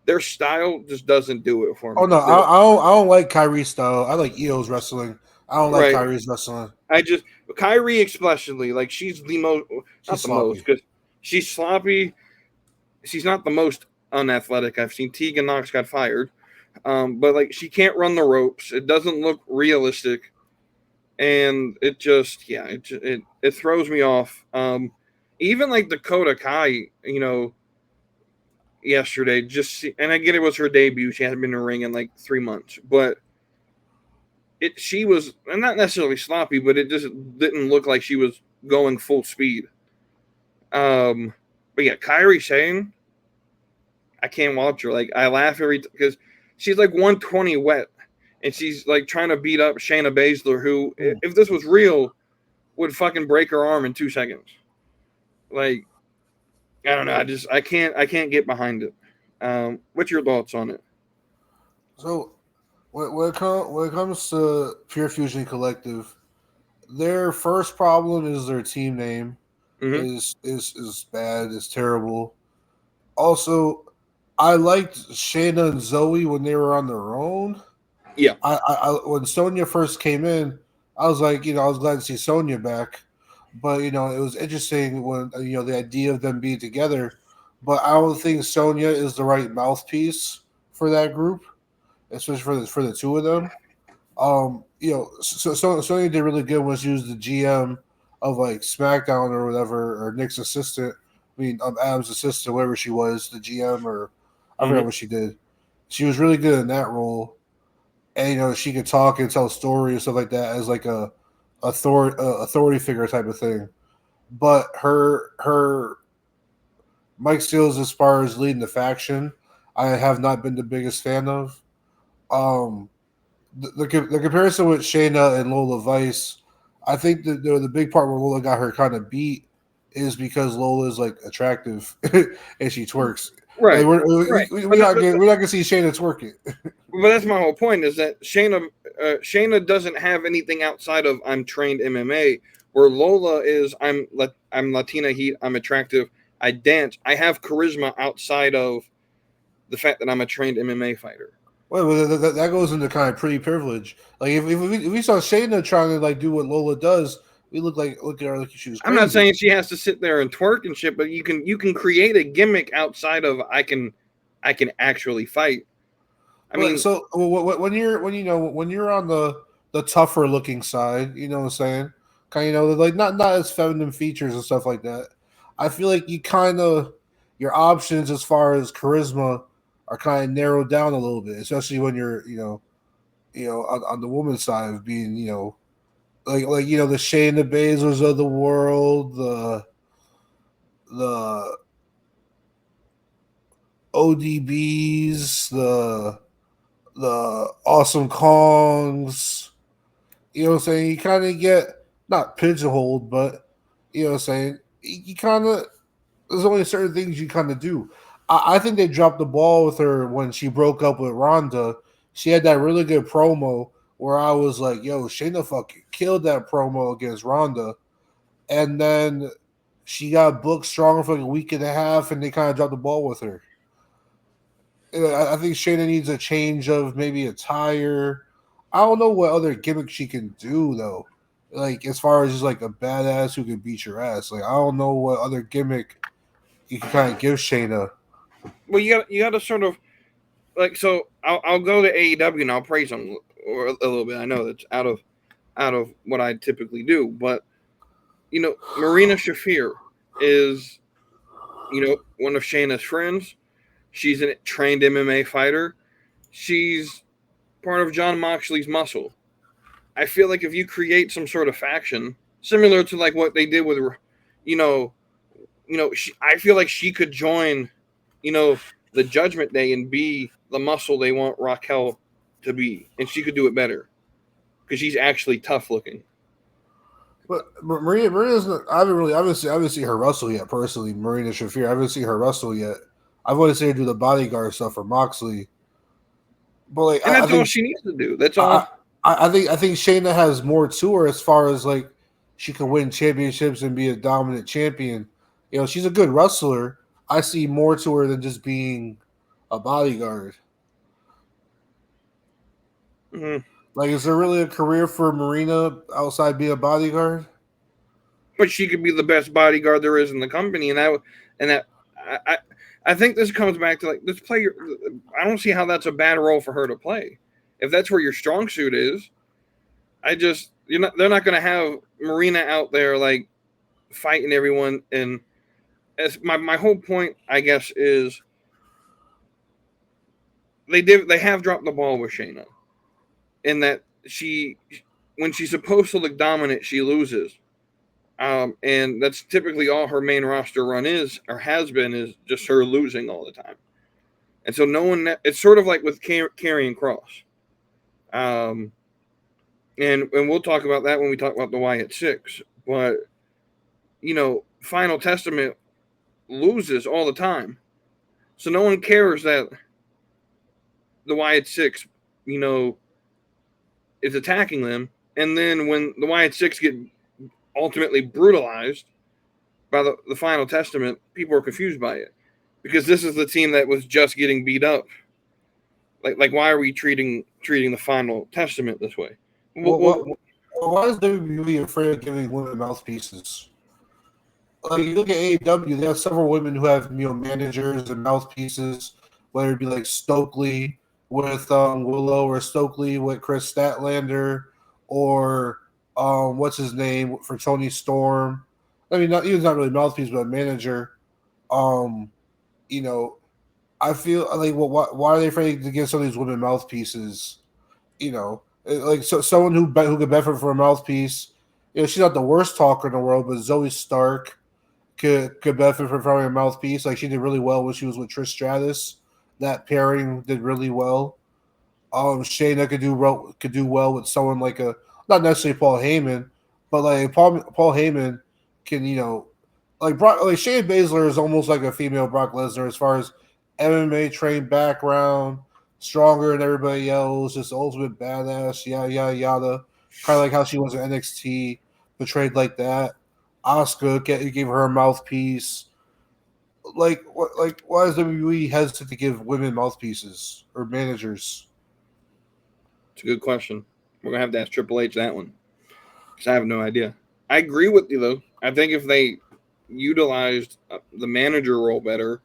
Their style just doesn't do it for Oh me. no, I don't like Kyrie's style. I like Io's wrestling. I don't like Right. Kyrie's wrestling. I just Kyrie especially, like she's the most, She's not the most, sloppy. because she's sloppy. She's not the most unathletic I've seen. Tegan Knox got fired, but like she can't run the ropes. It doesn't look realistic, and it just it throws me off. Even like Dakota Kai, yesterday, and I get it was her debut. She hasn't been in a ring in like 3 months, but she was not necessarily sloppy, but it just didn't look like she was going full speed. But yeah, Kyrie Sane, I can't watch her. Like I laugh every because she's like 120 wet, and she's like trying to beat up Shayna Baszler, who, if this was real, would fucking break her arm in 2 seconds. Like I don't know. I can't get behind it. What's your thoughts on it? So when it comes to Pure Fusion Collective, their first problem is their team name Mm-hmm. is bad. It's terrible. Also, I liked Shayna and Zoe when they were on their own. Yeah. I when Sonya first came in, I was like, I was glad to see Sonya back, but it was interesting when the idea of them being together. But I don't think Sonya is the right mouthpiece for that group, especially for the two of them. So Sonya did really good when she was the GM of like SmackDown or whatever, or Nick's assistant. I mean, Adam's assistant, whatever she was, the GM, or I forgot what she did. She was really good in that role, and she could talk and tell stories and stuff like that as like a authority figure type of thing. But her Mike Steele's as far as leading the faction, I have not been the biggest fan of. Um, the comparison with Shayna and Lola Vice, I think that the big part where Lola got her kind of beat is because Lola is like attractive and she twerks. Right. Like Right. we're not gonna see Shayna twerk it. But that's my whole point, is that Shayna doesn't have anything outside of I'm trained MMA, where Lola is I'm Latina Heat, I'm attractive, I dance, I have charisma outside of the fact that I'm a trained MMA fighter. Well, that goes into kind of pretty privilege. Like if we saw Shayna trying to like do what Lola does, we look at her like she was crazy. I'm not saying she has to sit there and twerk and shit, but you can create a gimmick outside of I can actually fight. I mean, so when you're on the tougher looking side, you know what I'm saying? Kind of like not as feminine features and stuff like that. I feel like you kind of your options as far as charisma are kind of narrowed down a little bit, especially when you're on the woman's side of being like the Shayna Baszlers of the world, the ODBs, the Awesome Kongs. You know what I'm saying? You kind of get not pigeonholed, but you know what I'm saying? You kind of there's only certain things you kind of do. I think they dropped the ball with her when she broke up with Ronda. She had that really good promo where I was like, yo, Shayna fucking killed that promo against Ronda. And then she got booked stronger for like a week and a half, and they kind of dropped the ball with her. I think Shayna needs a change of maybe attire. I don't know what other gimmick she can do, though. Like, as far as just like a badass who can beat your ass. Like, I don't know what other gimmick you can kind of give Shayna. well, you got to sort of like, so I'll go to AEW and I'll praise them a little bit. I know that's out of what I typically do, but Marina Shafir is one of Shayna's friends. She's a trained MMA fighter. She's part of John Moxley's muscle. I feel like if you create some sort of faction similar to like what they did with, I feel like she could join, the Judgment Day and be the muscle they want Raquel to be, and she could do it better because she's actually tough looking. But Marina's not, I haven't seen her wrestle yet personally. Marina Shafir, I haven't seen her wrestle yet. I've only seen her do the bodyguard stuff for Moxley. But like, and that's all she needs to do. That's all. I think Shayna has more to her as far as like she can win championships and be a dominant champion. She's a good wrestler. I see more to her than just being a bodyguard. Mm-hmm. Like, is there really a career for Marina outside being a bodyguard? But she could be the best bodyguard there is in the company, and that I I think this comes back to like this player. I don't see how that's a bad role for her to play. If that's where your strong suit is, they're not going to have Marina out there like fighting everyone. And as my whole point, I guess, is they have dropped the ball with Shayna in that when she's supposed to look dominant, she loses. And that's typically all her main roster run is or has been, is just her losing all the time. And so no one, it's sort of like with Karrion Kross. And we'll talk about that when we talk about the Wyatt Six. But, Final Testament loses all the time. So no one cares that the Wyatt Six, is attacking them. And then when the Wyatt Six get ultimately brutalized by the Final Testament, people are confused by it. Because this is the team that was just getting beat up. Like why are we treating the Final Testament this way? Why is WWE afraid of giving women mouthpieces? Like, you look at AEW, they have several women who have managers and mouthpieces, whether it be like Stokely with Willow, or Stokely with Chris Statlander, or what's his name for Tony Storm. I mean, he was not really a mouthpiece, but a manager. I feel like, why are they afraid to give some of these women mouthpieces? Like, so someone who could benefit from a mouthpiece. She's not the worst talker in the world, but Zoe Stark could benefit from having a mouthpiece. Like, she did really well when she was with Trish Stratus. That pairing did really well. Shayna could do well with someone like not necessarily Paul Heyman, but like Paul Heyman can like Shayna Baszler is almost like a female Brock Lesnar as far as MMA trained background, stronger than everybody else, just ultimate badass, yada yada yada. Kind of like how she was in NXT, portrayed like that. Asuka gave her a mouthpiece. Why is WWE hesitant to give women mouthpieces or managers? It's a good question. We're gonna have to ask Triple H that one because I have no idea. I agree with you though. I think if they utilized the manager role better,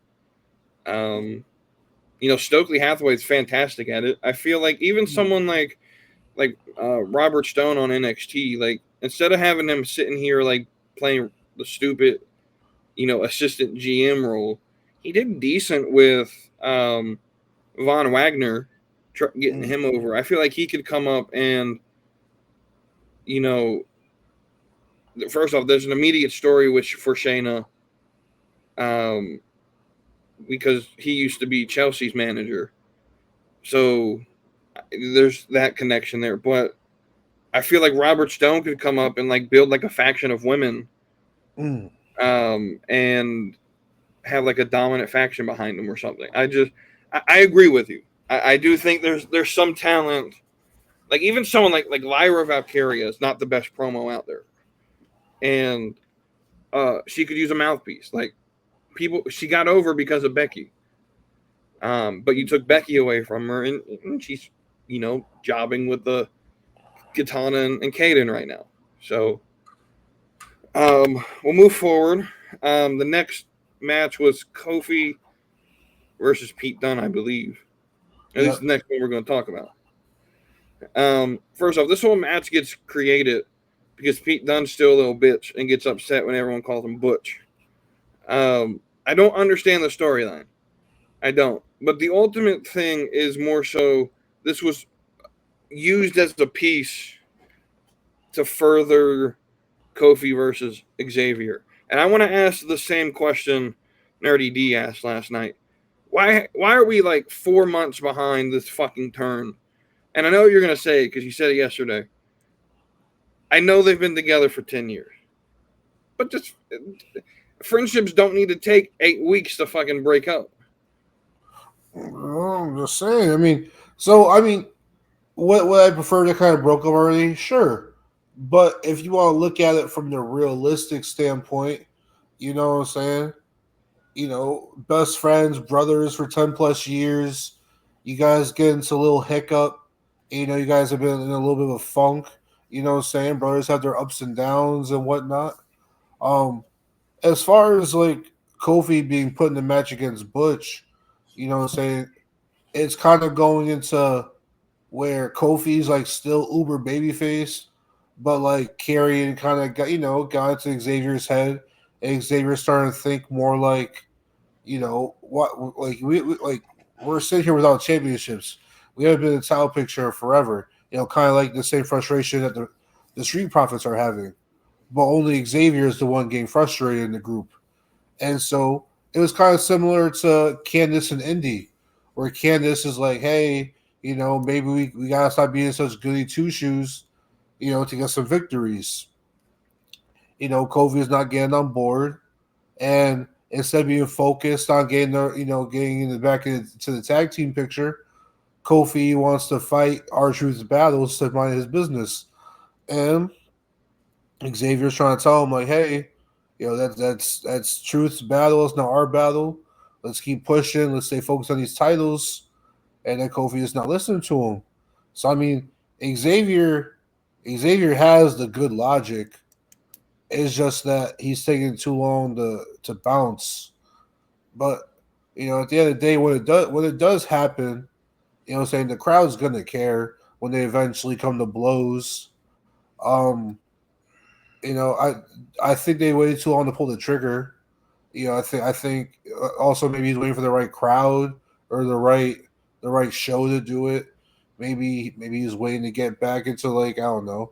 Stokely Hathaway's fantastic at it. I feel like even someone like Robert Stone on NXT, like instead of having him sitting here like playing the stupid, assistant GM role, he did decent with Von Wagner, getting him over. I feel like he could come up and, first off, there's an immediate story for Shayna, because he used to be Chelsea's manager, so there's that connection there. But I feel like Robert Stone could come up and like build like a faction of women, and have like a dominant faction behind them or something. I agree with you. I do think there's some talent, like even someone like Lyra Valkyria is not the best promo out there, and she could use a mouthpiece. Like she got over because of Becky, but you took Becky away from her, and she's jobbing with the Katana and Kaden right now. So we'll move forward. The next match was Kofi versus Pete Dunne, I believe. At least the next one we're going to talk about. First off, this whole match gets created because Pete Dunne's still a little bitch and gets upset when everyone calls him Butch. I don't understand the storyline. I don't. But the ultimate thing is more so this was used as a piece to further Kofi versus Xavier. And I want to ask the same question Nerdy D asked last night. Why are we like 4 months behind this fucking turn? And I know what you're going to say because you said it yesterday. I know they've been together for 10 years. But just friendships don't need to take 8 weeks to fucking break up. I'm just saying. What I prefer to kind of broke up already? Sure. But if you want to look at it from the realistic standpoint, You know what I'm saying? Best friends, brothers for 10 plus years. You guys get into a little hiccup. You guys have been in a little bit of a funk. You know what I'm saying? Brothers have their ups and downs and whatnot. Um, as far as like Kofi being put in the match against Butch, you know what I'm saying? It's kind of going into where Kofi's like still uber babyface, but like carrying kind of got into Xavier's head, and Xavier's starting to think more like what like like we're sitting here without championships. We haven't been in the title picture forever. Kind of like the same frustration that the Street Profits are having, but only Xavier is the one getting frustrated in the group. And so it was kind of similar to Candice and Indy, where Candice is like, hey, maybe we gotta stop being such goody two shoes, to get some victories. Kofi is not getting on board, and instead of being focused on getting in the back into the tag team picture, Kofi wants to fight R-Truth's battles to mind his business. And Xavier's trying to tell him like, hey, that's Truth's battle. It's not our battle. Let's keep pushing. Let's stay focused on these titles. And then Kofi is not listening to him. So I mean, Xavier has the good logic. It's just that he's taking too long to bounce. But at the end of the day, when it does happen, I'm saying the crowd's gonna care when they eventually come to blows. Um, I think they waited too long to pull the trigger. I think also maybe he's waiting for the right crowd or the right show to do it. Maybe he's waiting to get back into like I don't know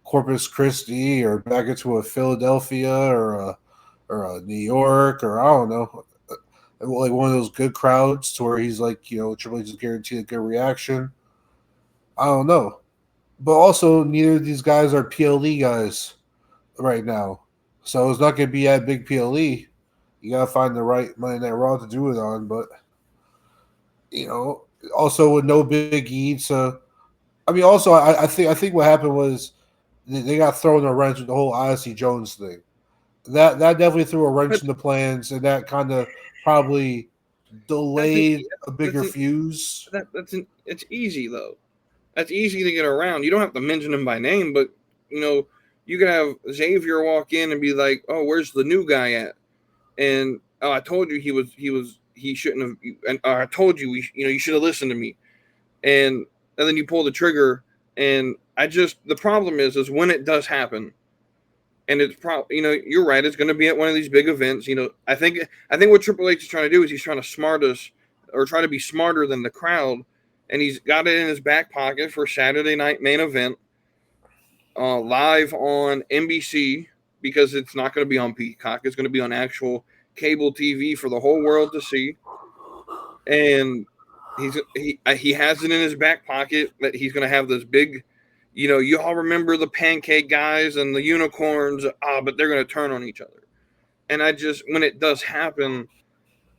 Corpus Christi or back into a Philadelphia or a New York or I don't know like one of those good crowds to where he's like Triple H is guaranteed a good reaction. I don't know, but also neither of these guys are PLE guys right now. So it's not going to be that big PLE. You got to find the right Monday Night Raw to do it on. But, also with no Big E. So, I mean, also, I think what happened was they got thrown a wrench with the whole Odyssey Jones thing. That definitely threw a wrench But in the plans, and that kind of probably that's an, delayed a that's bigger an, fuse. it's easy though. That's easy to get around. You don't have to mention him by name, but you know, you could have Xavier walk in and be like, "Oh, where's the new guy at?" And oh, I told you he shouldn't have. And I told you you should have listened to me. And then you pull the trigger. And the problem is when it does happen, and it's probably you're right. It's going to be at one of these big events. I think what Triple H is trying to do is he's trying to smart us or try to be smarter than the crowd, and he's got it in his back pocket for Saturday night main event, live on NBC because it's not going to be on Peacock. It's going to be on actual cable TV for the whole world to see, and he has it in his back pocket that he's going to have this big. You all remember the pancake guys and the unicorns, but they're going to turn on each other. And when it does happen,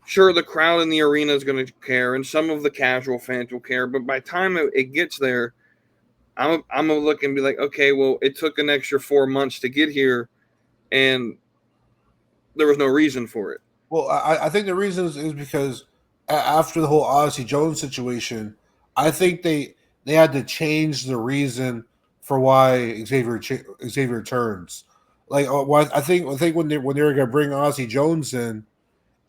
sure, the crowd in the arena is going to care, and some of the casual fans will care. But by the time it gets there, I'm going to look and be like, okay, well, it took an extra 4 months to get here, and there was no reason for it. Well, I think the reason is because after the whole Odyssey Jones situation, I think they had to change the reason for why Xavier turns. Like, I think when they were gonna bring Odyssey Jones in,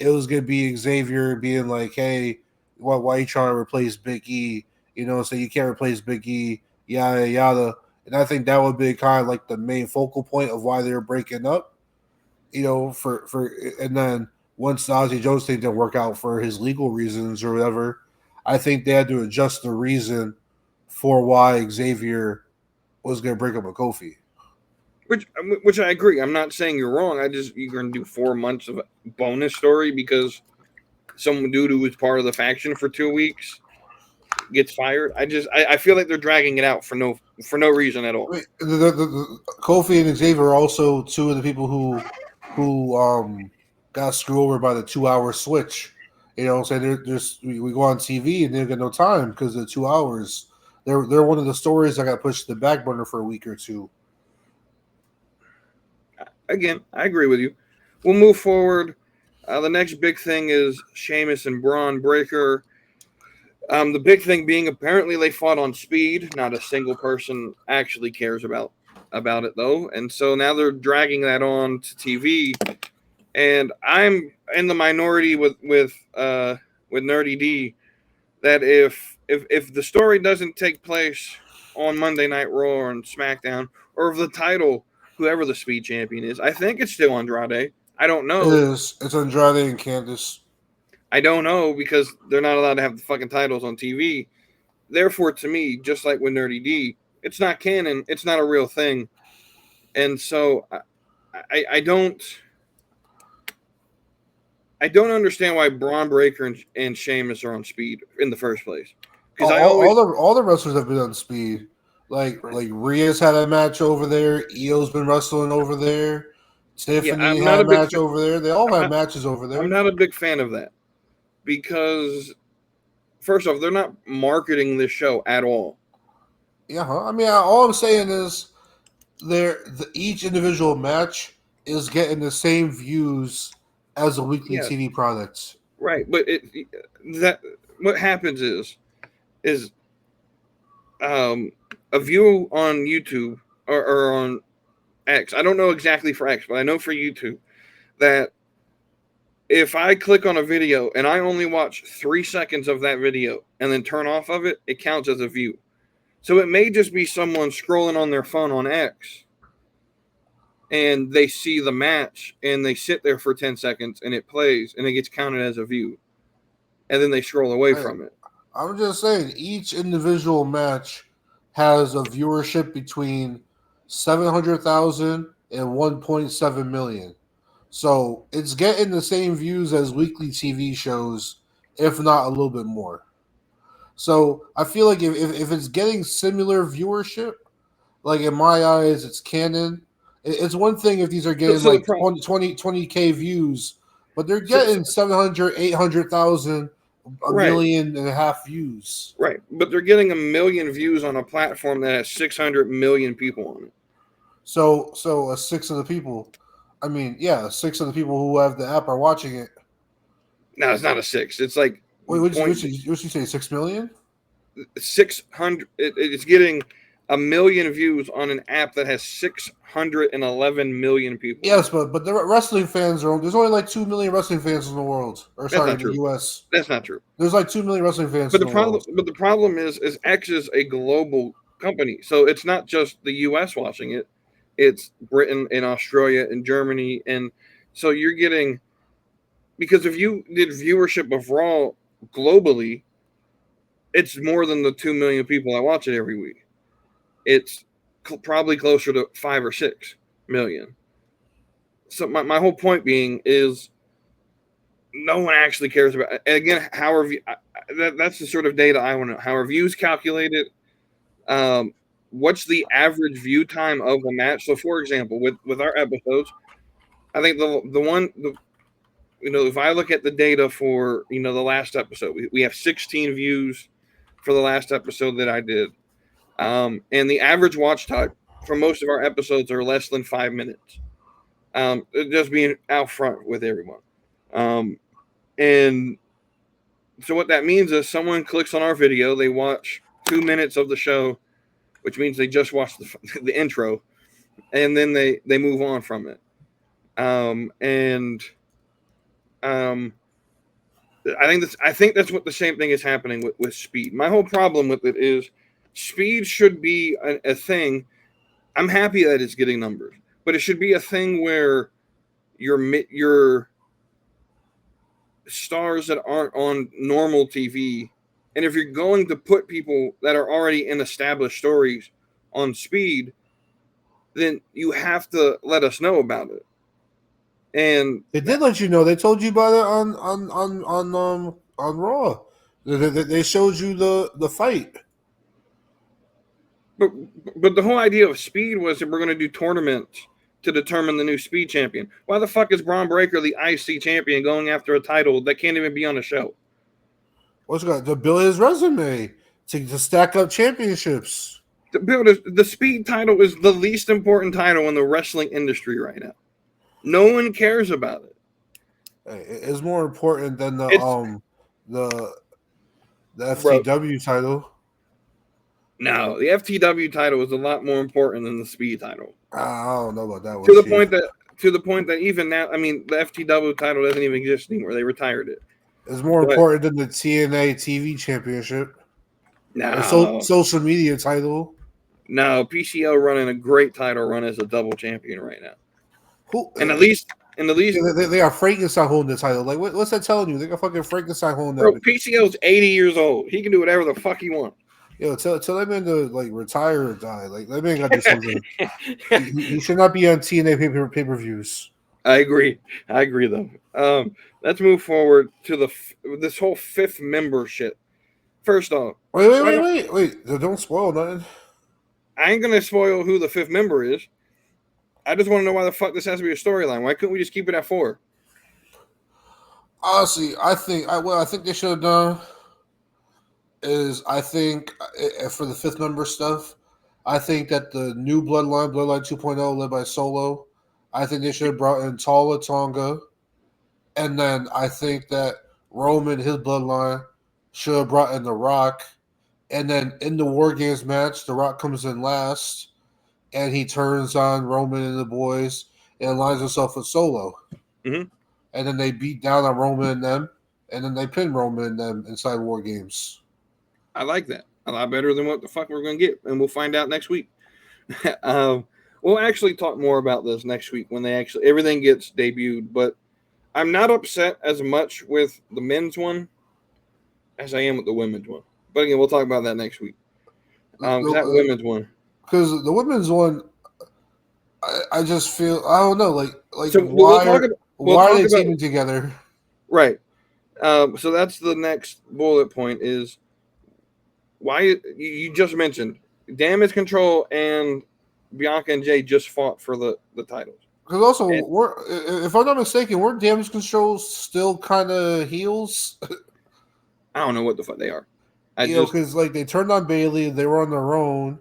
it was gonna be Xavier being like, "Hey, why are you trying to replace Big E? So you can't replace Big E, yada yada." And I think that would be kind of like the main focal point of why they were breaking up. For and then once the Ozzy Jones thing didn't work out for his legal reasons or whatever, I think they had to adjust the reason for why Xavier was going to break up with Kofi. Which I agree. I'm not saying you're wrong. You're going to do 4 months of a bonus story because some dude who was part of the faction for 2 weeks gets fired. I feel like they're dragging it out for no reason at all. I mean, Kofi and Xavier are also two of the people who got screwed over by the 2 hour switch. So we go on TV and they get no time because of the 2 hours. They're one of the stories that got pushed to the back burner for a week or two. Again, I agree with you, we'll move forward. The next big thing is Sheamus and Braun Breaker. The big thing being apparently they fought on speed. Not a single person actually cares about it though, and so now they're dragging that on to TV. And I'm in the minority with Nerdy D that if the story doesn't take place on Monday Night Raw or on SmackDown, or if the title, whoever the Speed Champion is, I think it's still Andrade. I don't know. It is. It's Andrade and Candice. I don't know because they're not allowed to have the fucking titles on TV. Therefore, to me, just like with Nerdy D, it's not canon. It's not a real thing. And so I don't understand why Braun Breaker and Sheamus are on speed in the first place. Because all the wrestlers have been on speed. Like Rhea's had a match over there. Io's been wrestling over there. Tiffany had a match over there. They all have matches over there. I'm not a big fan of that because, first off, they're not marketing this show at all. Yeah, I mean, all I'm saying is each individual match is getting the same views as a weekly TV product. Right, but what happens is a view on YouTube or on X. I don't know exactly for X, but I know for YouTube that if I click on a video and I only watch 3 seconds of that video and then turn off of it, it counts as a view. So it may just be someone scrolling on their phone on X and they see the match and they sit there for 10 seconds and it plays and it gets counted as a view. And then they scroll away from it. I'm just saying each individual match has a viewership between 700,000 and 1.7 million. So it's getting the same views as weekly TV shows, if not a little bit more. So I feel like if it's getting similar viewership, like in my eyes, it's canon. It's one thing if these are getting 20K views, but they're getting 700, 800,000, a million and a half views. Right, but they're getting 1 million views on a platform that has 600 million people on it. So a sixth of the people, a sixth of the people who have the app are watching it. No, it's not a sixth. It's like what'd you say? 6 million? 600. It's getting 1 million views on an app that has 611 million people. Yes, but the wrestling fans there's only like 2 million wrestling fans in the world. Or sorry, in the US. That's not true. There's like 2 million wrestling fans But the problem is X is a global company. So it's not just the US watching it. It's Britain and Australia and Germany. And so you're getting, because if you did viewership of Raw globally, it's more than the 2 million people that watch it every week. It's probably closer to 5 or 6 million. So my whole point being is no one actually cares about it. And again, that's the sort of data I want to know. How are views calculated? What's the average view time of a match? So, for example, with our episodes, I think if I look at the data for, the last episode, we have 16 views for the last episode that I did. And the average watch time for most of our episodes are less than 5 minutes. Just being out front with everyone. And so what that means is someone clicks on our video, they watch 2 minutes of the show, which means they just watched the intro, and then they move on from it. I think that's what the same thing is happening with speed. My whole problem with it is speed should be a thing. I'm happy that it's getting numbers, but it should be a thing where your stars that aren't on normal TV, and if you're going to put people that are already in established stories on speed, then you have to let us know about it. And they did let you know. They told you about it on Raw. They showed you the fight. But the whole idea of speed was that we're going to do tournaments to determine the new speed champion. Why the fuck is Braun Breaker the IC champion going after a title that can't even be on the show? What's got to build his resume to stack up championships? The speed title is the least important title in the wrestling industry right now. No one cares about it. It's more important than It's the bro. FTW title. No, the FTW title is a lot more important than the speed title. I don't know about that one, To the Chief. point that even now, I mean, the FTW title doesn't even exist anymore. They retired it. It's more But important than the TNA TV Championship, a no, social media title. no, PCO running a great title run as a double champion right now. Who? And at least, They got Frankenstein holding the title. Like, what's that telling you? They got fucking Frankenstein holding bro, that. PCO's 80 years old. He can do whatever the fuck he wants. Yo, tell that man to like retire or die. Like that man got to do something. he should not be on TNA pay-per-views. I agree though. Let's move forward to this whole fifth member shit. First off, Wait! Don't spoil nothing. I ain't gonna spoil who the fifth member is. I just want to know why the fuck this has to be a storyline. Why couldn't we just keep it at 4? Honestly, I think they should have done is for the fifth member stuff, I think that the new Bloodline 2.0 led by Solo, I think they should have brought in Tala Tonga, and then I think that Roman, his Bloodline, should have brought in The Rock, and then in the War Games match, The Rock comes in last, and he turns on Roman and the boys and aligns himself with Solo. Mm-hmm. And then they beat down on Roman and them, and then they pin Roman and them inside War Games. I like that a lot better than what the fuck we're going to get, and we'll find out next week. We'll actually talk more about this next week when everything gets debuted. But I'm not upset as much with the men's one as I am with the women's one. But again, we'll talk about that next week. That women's one, because the women's one, I just feel I don't know, like so why are they teaming together? Right. So that's the next bullet point is why you just mentioned Damage Control and Bianca and Jay just fought for the titles. Because also, if I'm not mistaken, weren't Damage Control still kind of heels? I don't know what the fuck they are. Because like they turned on Bailey, they were on their own,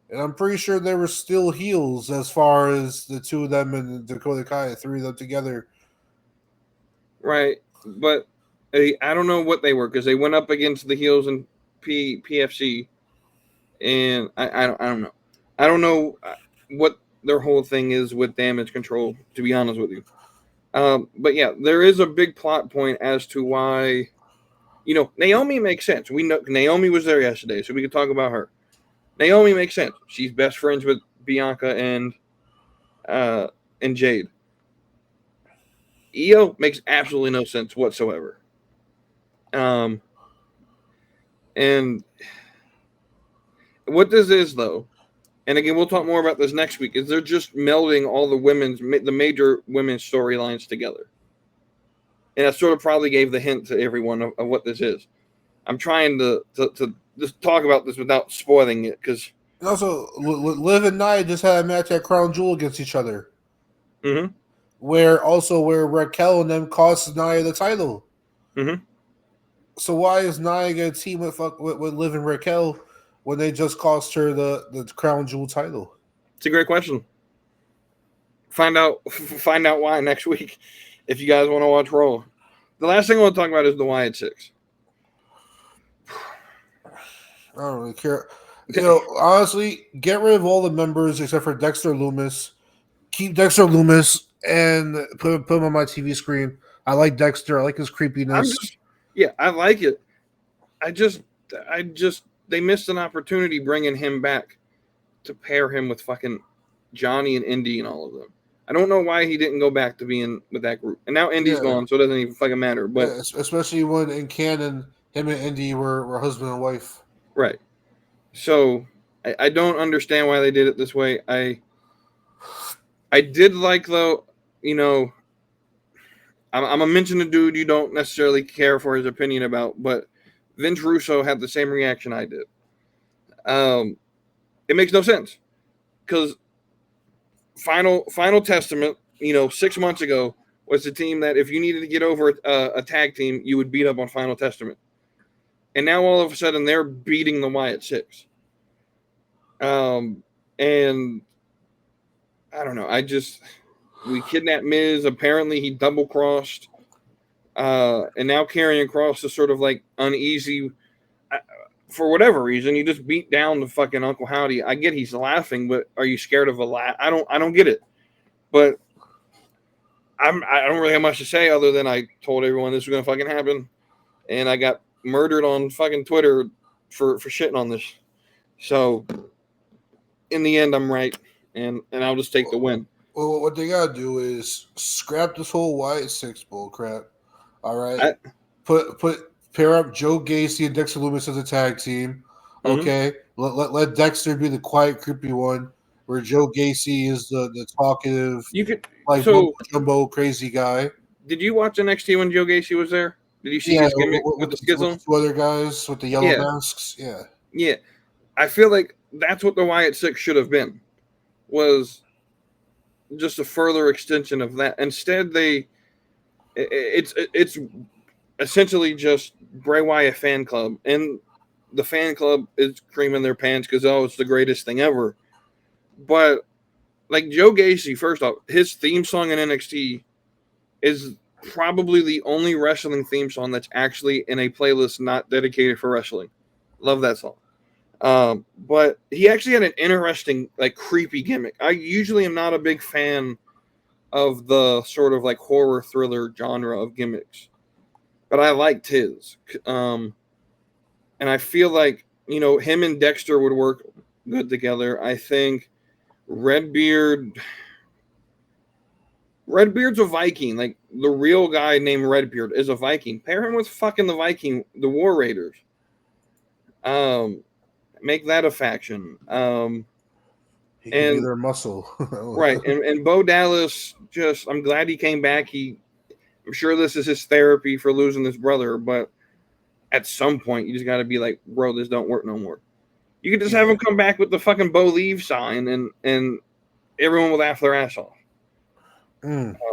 and I'm pretty sure they were still heels as far as the two of them and Dakota Kai, 3 of them together. Right, but I don't know what they were because they went up against the heels in PFC, and I don't know. I don't know what their whole thing is with Damage Control, to be honest with you. But yeah, there is a big plot point as to why, Naomi makes sense. We know Naomi was there yesterday, so we could talk about her. Naomi makes sense. She's best friends with Bianca and Jade. Io makes absolutely no sense whatsoever. And what this is, though, and again, we'll talk more about this next week, is they're just melding all the major women's storylines together. And I sort of probably gave the hint to everyone of what this is. I'm trying to just talk about this without spoiling it, because... And also, Liv and Nia just had a match at Crown Jewel against each other. Mm-hmm. Where Raquel and them cost Nia the title. Mm-hmm. So why is Nia going to team with Liv and Raquel when they just cost her the Crown Jewel title? It's a great question. Find out why next week if you guys want to watch Raw. The last thing I want to talk about is the Wyatt Six. I don't really care. Honestly, get rid of all the members except for Dexter Lumis. Keep Dexter Lumis and put him on my TV screen. I like Dexter. I like his creepiness. I like it. I just they missed an opportunity bringing him back to pair him with fucking Johnny and Indy and all of them. I don't know why he didn't go back to being with that group. And now Indy's gone, so it doesn't even fucking matter. But especially when in canon, him and Indy were husband and wife. Right. So I don't understand why they did it this way. I did like, though, I'm gonna mention a dude you don't necessarily care for his opinion about, but Vince Russo had the same reaction I did. It makes no sense because Final Testament, 6 months ago was the team that if you needed to get over a tag team, you would beat up on Final Testament, and now all of a sudden they're beating the Wyatt Six. And I don't know. We kidnapped Miz. Apparently, he double crossed. And now Karrion Kross is sort of like uneasy. For whatever reason, you just beat down the fucking Uncle Howdy. I get he's laughing, but are you scared of a laugh? I don't get it. But I don't really have much to say other than I told everyone this was gonna fucking happen, and I got murdered on fucking Twitter for shitting on this. So in the end, I'm right, and I'll just take the win. Well, what they gotta do is scrap this whole Wyatt Six bull crap. All right, pair up Joe Gacy and Dexter Lumis as a tag team. Okay, let Dexter be the quiet, creepy one, where Joe Gacy is the talkative, jumbo crazy guy. Did you watch NXT when Joe Gacy was there? Did you see his gimmick with the schism? With two other guys with the yellow masks. Yeah. I feel like that's what the Wyatt Six should have been. Was just a further extension of that. Instead, it's essentially just Bray Wyatt fan club, and the fan club is creaming their pants because it's the greatest thing ever. But like Joe Gacy, first off, his theme song in NXT is probably the only wrestling theme song that's actually in a playlist not dedicated for wrestling. Love that song. But he actually had an interesting, like, creepy gimmick. I usually am not a big fan of the sort of like horror thriller genre of gimmicks, but I liked his. And I feel like, him and Dexter would work good together. I think Redbeard's a Viking. Like, the real guy named Redbeard is a Viking. Pair him with fucking the Viking, the War Raiders. Make that a faction. He can be their muscle. Right. And Bo Dallas, I'm glad he came back. I'm sure this is his therapy for losing his brother, but at some point you just got to be like, bro, this don't work no more. You can just have him come back with the fucking Bo Leave sign and everyone will laugh their ass off. And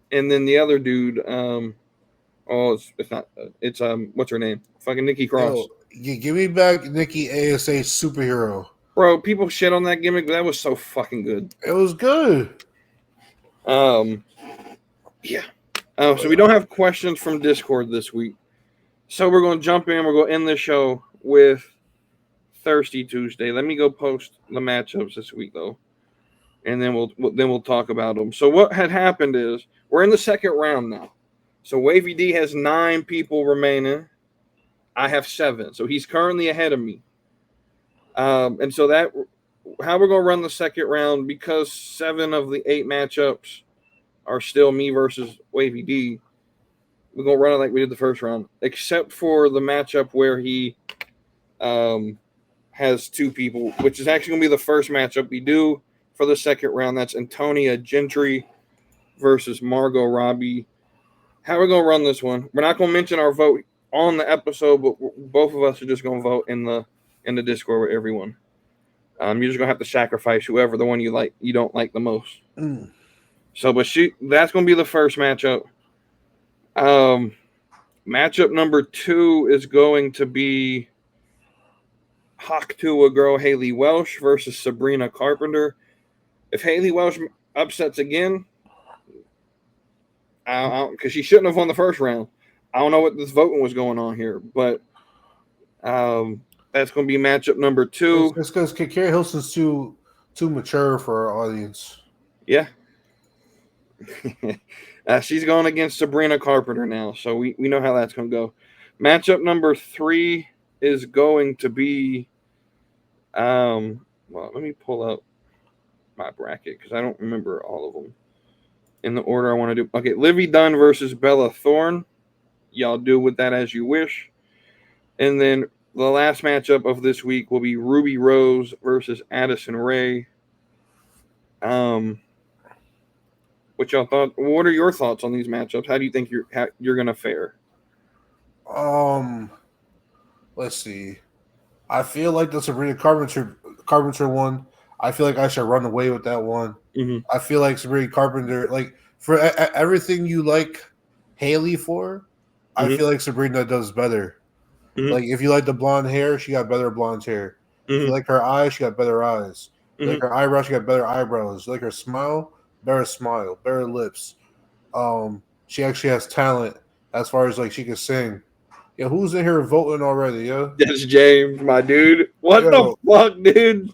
then the other dude, it's not, it's what's her name? Fucking Nikki Cross. Give me back Nikki ASA Superhero. Bro, people shit on that gimmick, but that was so fucking good. It was good. Yeah. So we don't have questions from Discord this week. So we're going to jump in. We're going to end the show with Thirsty Tuesday. Let me go post the matchups this week, though. And then we'll talk about them. So what had happened is we're in the second round now. So Wavy D has 9 people remaining. I have 7. So he's currently ahead of me. And so how we're going to run the second round, because 7 of the 8 matchups are still me versus Wavy D, we're going to run it like we did the first round, except for the matchup where he has 2 people, which is actually going to be the first matchup we do for the second round. That's Antonia Gentry versus Margot Robbie. How we're going to run this one, we're not going to mention our vote on the episode, but both of us are just going to vote in the Discord with everyone. You're just going to have to sacrifice whoever the one you don't like the most. So, but that's going to be the first matchup. Matchup number 2 is going to be Hawk to a girl Haley Welsh versus Sabrina Carpenter. If Haley Welsh upsets again, because she shouldn't have won the first round. I don't know what this voting was going on here, but that's going to be matchup number 2. It's because Kerry Hilson's too mature for our audience. Yeah. She's going against Sabrina Carpenter now, so we know how that's going to go. Matchup number 3 is going to be, well, let me pull up my bracket because I don't remember all of them in the order I want to do. Okay, Livy Dunn versus Bella Thorne. Y'all do with that as you wish. And then the last matchup of this week will be Ruby Rose versus Addison Rae. What y'all thought? What are your thoughts on these matchups? How do you think you're gonna fare? Let's see. I feel like the Sabrina Carpenter one. I feel like I should run away with that one. Mm-hmm. I feel like Sabrina Carpenter, like for everything you like Haley for, I feel like Sabrina does better. Like if you like the blonde hair, she got better blonde hair. If you like her eyes, she got better eyes. You like her eyebrows, she got better eyebrows. You like her smile, better lips. She actually has talent as far as like she can sing. Yeah, who's in here voting already? Yeah, That's James, my dude. What the yo, fuck, dude?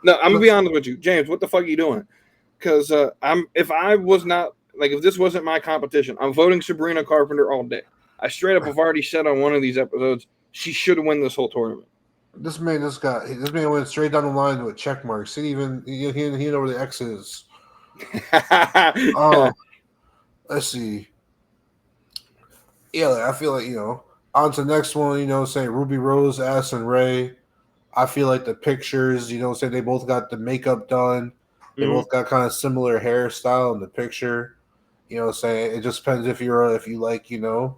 No, I'm gonna be honest with you, James. What the fuck are you doing? Because if I was not like if this wasn't my competition, I'm voting Sabrina Carpenter all day. I straight up have already said on one of these episodes she should win this whole tournament. this man went straight down the line with check marks. He didn't know where the X is. Let's see. Yeah, like, I feel like on to the next one. Say Ruby Rose, Addison Ray. I feel like the pictures. Say they both got the makeup done. They both got kind of similar hairstyle in the picture. Say it just depends if you like vanilla.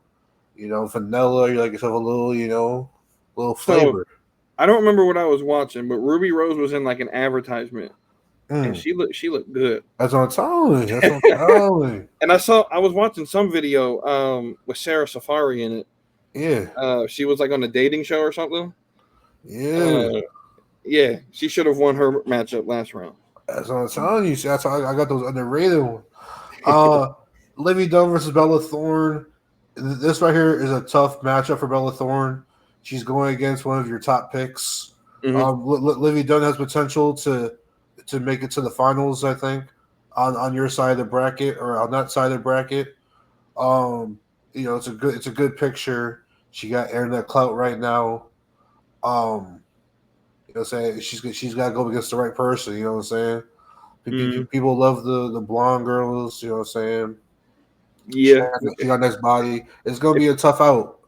You like yourself a little flavor. So, I don't remember what I was watching, but Ruby Rose was in like an advertisement, and she looked good. That's what I'm telling you. And I was watching some video with Sarah Safari in it. Yeah. She was like on a dating show or something. Yeah. Yeah, she should have won her matchup last round. That's what I'm telling you. That's how I got those underrated ones. Livy Dunn versus Bella Thorne. This right here is a tough matchup for Bella Thorne. She's going against one of your top picks. Livy Dunn has potential to make it to the finals, I think, on your side of the bracket or on that side of the bracket. It's a good picture. She got internet clout right now. Saying she's got to go against the right person. You know what I'm saying? People love the blonde girls. You know what I'm saying? Yeah, she got nice body. It's gonna be a tough out.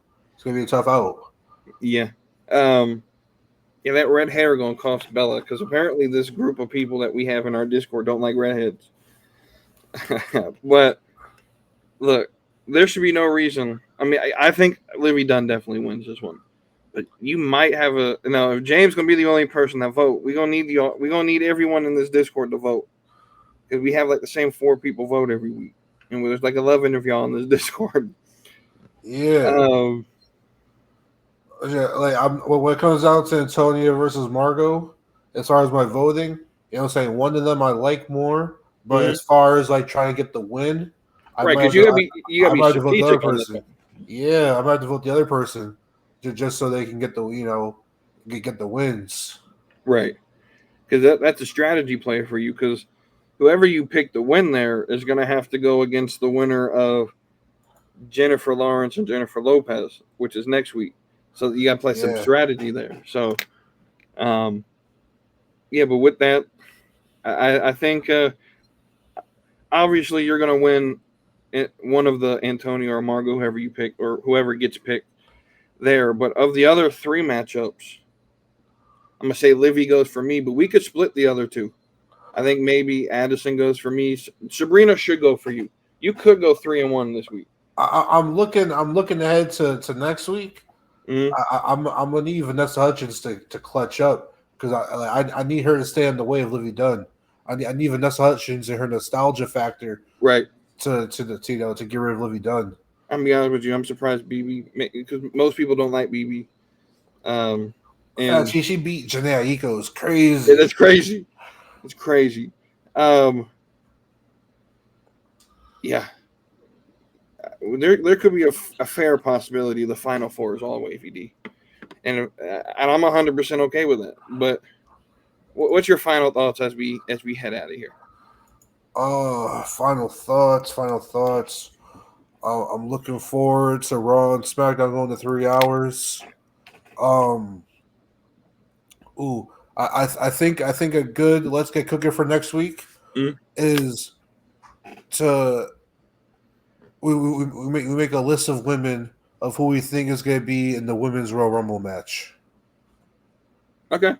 Yeah. Yeah, that red hair gonna cost Bella because apparently this group of people that we have in our Discord don't like redheads. But look, there should be no reason. I mean, I think Livy Dunn definitely wins this one. But you might have if James gonna be the only person that vote, we're gonna need everyone in this Discord to vote. Because we have like the same 4 people vote every week. And there's like 11 of y'all in this Discord. Yeah. When it comes down to Antonia versus Margot, as far as my voting, one of them I like more. But as far as like trying to get the win, because you gotta be vote the other person. Yeah, I might have to vote the other person just so they can get the get the wins. Right, because that's a strategy play for you. Because whoever you pick to win there is going to have to go against the winner of Jennifer Lawrence and Jennifer Lopez, which is next week. So you got to play some strategy there. So, but with that, I think obviously you're going to win one of the Antonio or Margot, whoever you pick, or whoever gets picked there. But of the other 3 matchups, I'm going to say Livy goes for me, but we could split the other 2. I think maybe Addison goes for me. Sabrina should go for you. You could go 3-1 this week. I'm looking ahead to next week. I'm gonna need Vanessa Hudgens to clutch up because I need her to stay in the way of Livy Dunn. I need Vanessa Hudgens and her nostalgia factor, right? To get rid of Livy Dunn. I'm gonna be honest with you. I'm surprised BB because most people don't like BB. And she beat Janae Aiko. It's crazy. That's crazy. It's crazy. Yeah. There could be a fair possibility the Final Four is all WavyD. And I'm 100% okay with that. But what's your final thoughts as we head out of here? Final thoughts. I'm looking forward to Raw and SmackDown going to 3 hours. I think a good let's get cooking for next week is to we make a list of women of who we think is going to be in the Women's Royal Rumble match. Okay. You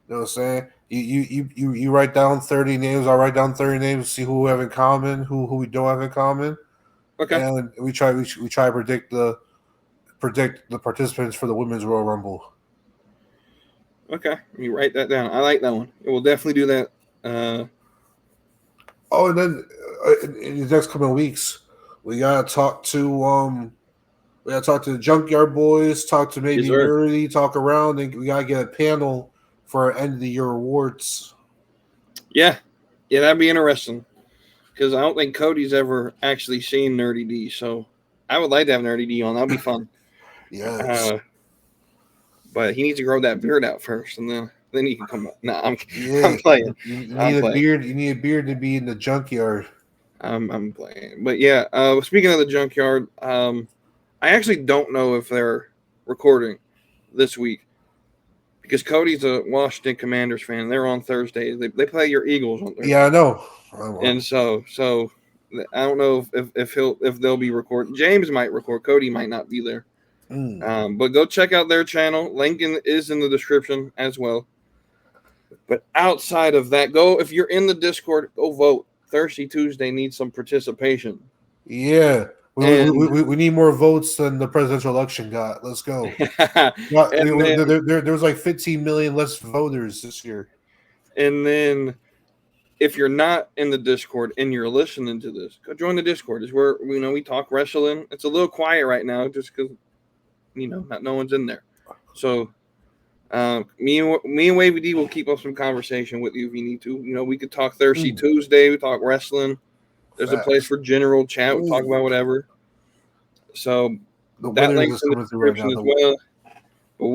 know what I'm saying? You write down 30 names. I'll write down 30 names. See who we have in common, who we don't have in common. Okay. And we try to predict the participants for the Women's Royal Rumble. Okay, you write that down. I like that one. We'll definitely do that. And then in the next couple of weeks, we gotta talk to the Junkyard Boys, talk to maybe Nerdy, talk around, and we gotta get a panel for end of the year awards. Yeah, that'd be interesting because I don't think Cody's ever actually seen Nerdy D, so I would like to have Nerdy D on. That'd be fun. Yes. But he needs to grow that beard out first, and then he can come back. No, I'm Yeah, playing. you need I'm a playing. beard. You need a beard to be in the junkyard. I'm playing. But yeah, speaking of the junkyard, I actually don't know if they're recording this week because Cody's a Washington Commanders fan. They're on Thursday. They play your Eagles on Thursday. Yeah, I know. And so I don't know if they'll be recording. James might record. Cody might not be there. But go check out their channel. Link is in the description as well. But outside of that, if you're in the Discord, go vote. Thirsty Tuesday needs some participation. Yeah. We need more votes than the presidential election got. Let's go. There was like 15 million less voters this year. And then if you're not in the Discord and you're listening to this, go join the Discord. It's where we talk wrestling. It's a little quiet right now just because no one's in there. So me and Wavy D will keep up some conversation with you if you need to. We could talk Thirsty Tuesday. We talk wrestling. There's a place for general chat. We talk about whatever. So that link's in the description as well. But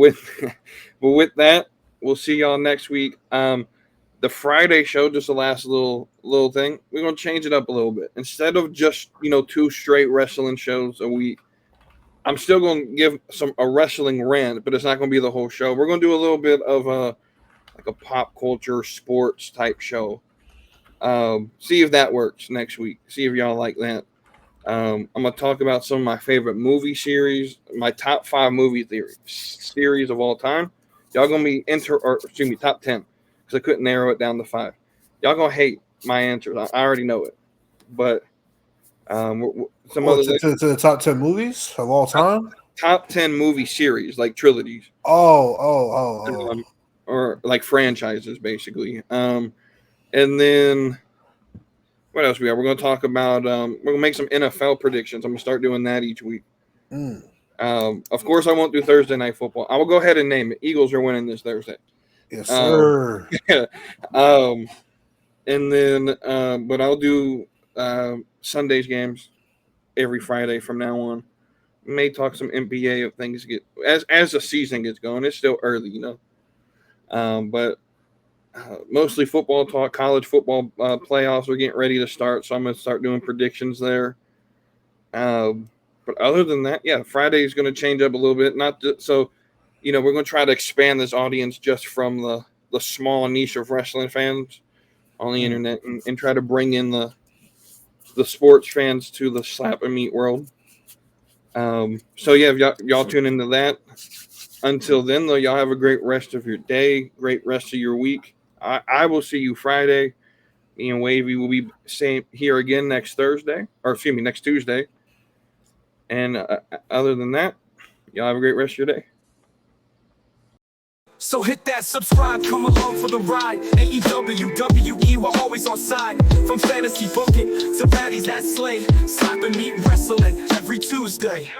with that, we'll see y'all next week. The Friday show, just the last little thing, we're gonna change it up a little bit. Instead of just 2 straight wrestling shows a week, I'm still gonna give a wrestling rant, but it's not gonna be the whole show. We're gonna do a little bit of a pop culture sports type show. See if that works next week. See if y'all like that. I'm gonna talk about some of my favorite movie series, my top 5 movie series of all time. Y'all gonna be top 10 because I couldn't narrow it down to 5. Y'all gonna hate my answers. I already know it, but to the top 10 movies of all time. Top 10 movie series, like trilogies. Or like franchises, basically. And then what else we got? We're going to talk about. We're going to make some NFL predictions. I'm going to start doing that each week. Of course, I won't do Thursday Night Football. I will go ahead and name it. Eagles are winning this Thursday. Yes, sir. And then, but I'll do Sunday's games every Friday from now on. May talk some NBA if things get as the season gets going. It's still early, but mostly football talk. College football playoffs are getting ready to start, so I'm going to start doing predictions there. But other than that, Friday is going to change up a little bit. We're going to try to expand this audience just from the small niche of wrestling fans on the internet and try to bring in the sports fans to the slap and meat world. If y'all tune into that. Until then, though, y'all have a great rest of your day, great rest of your week. I will see you Friday. Me and Wavy will be here again next Tuesday. And other than that, y'all have a great rest of your day. So hit that subscribe, come along for the ride. AEW, we're always on side. From fantasy booking to baddies that slay. Slap and meet wrestling every Tuesday.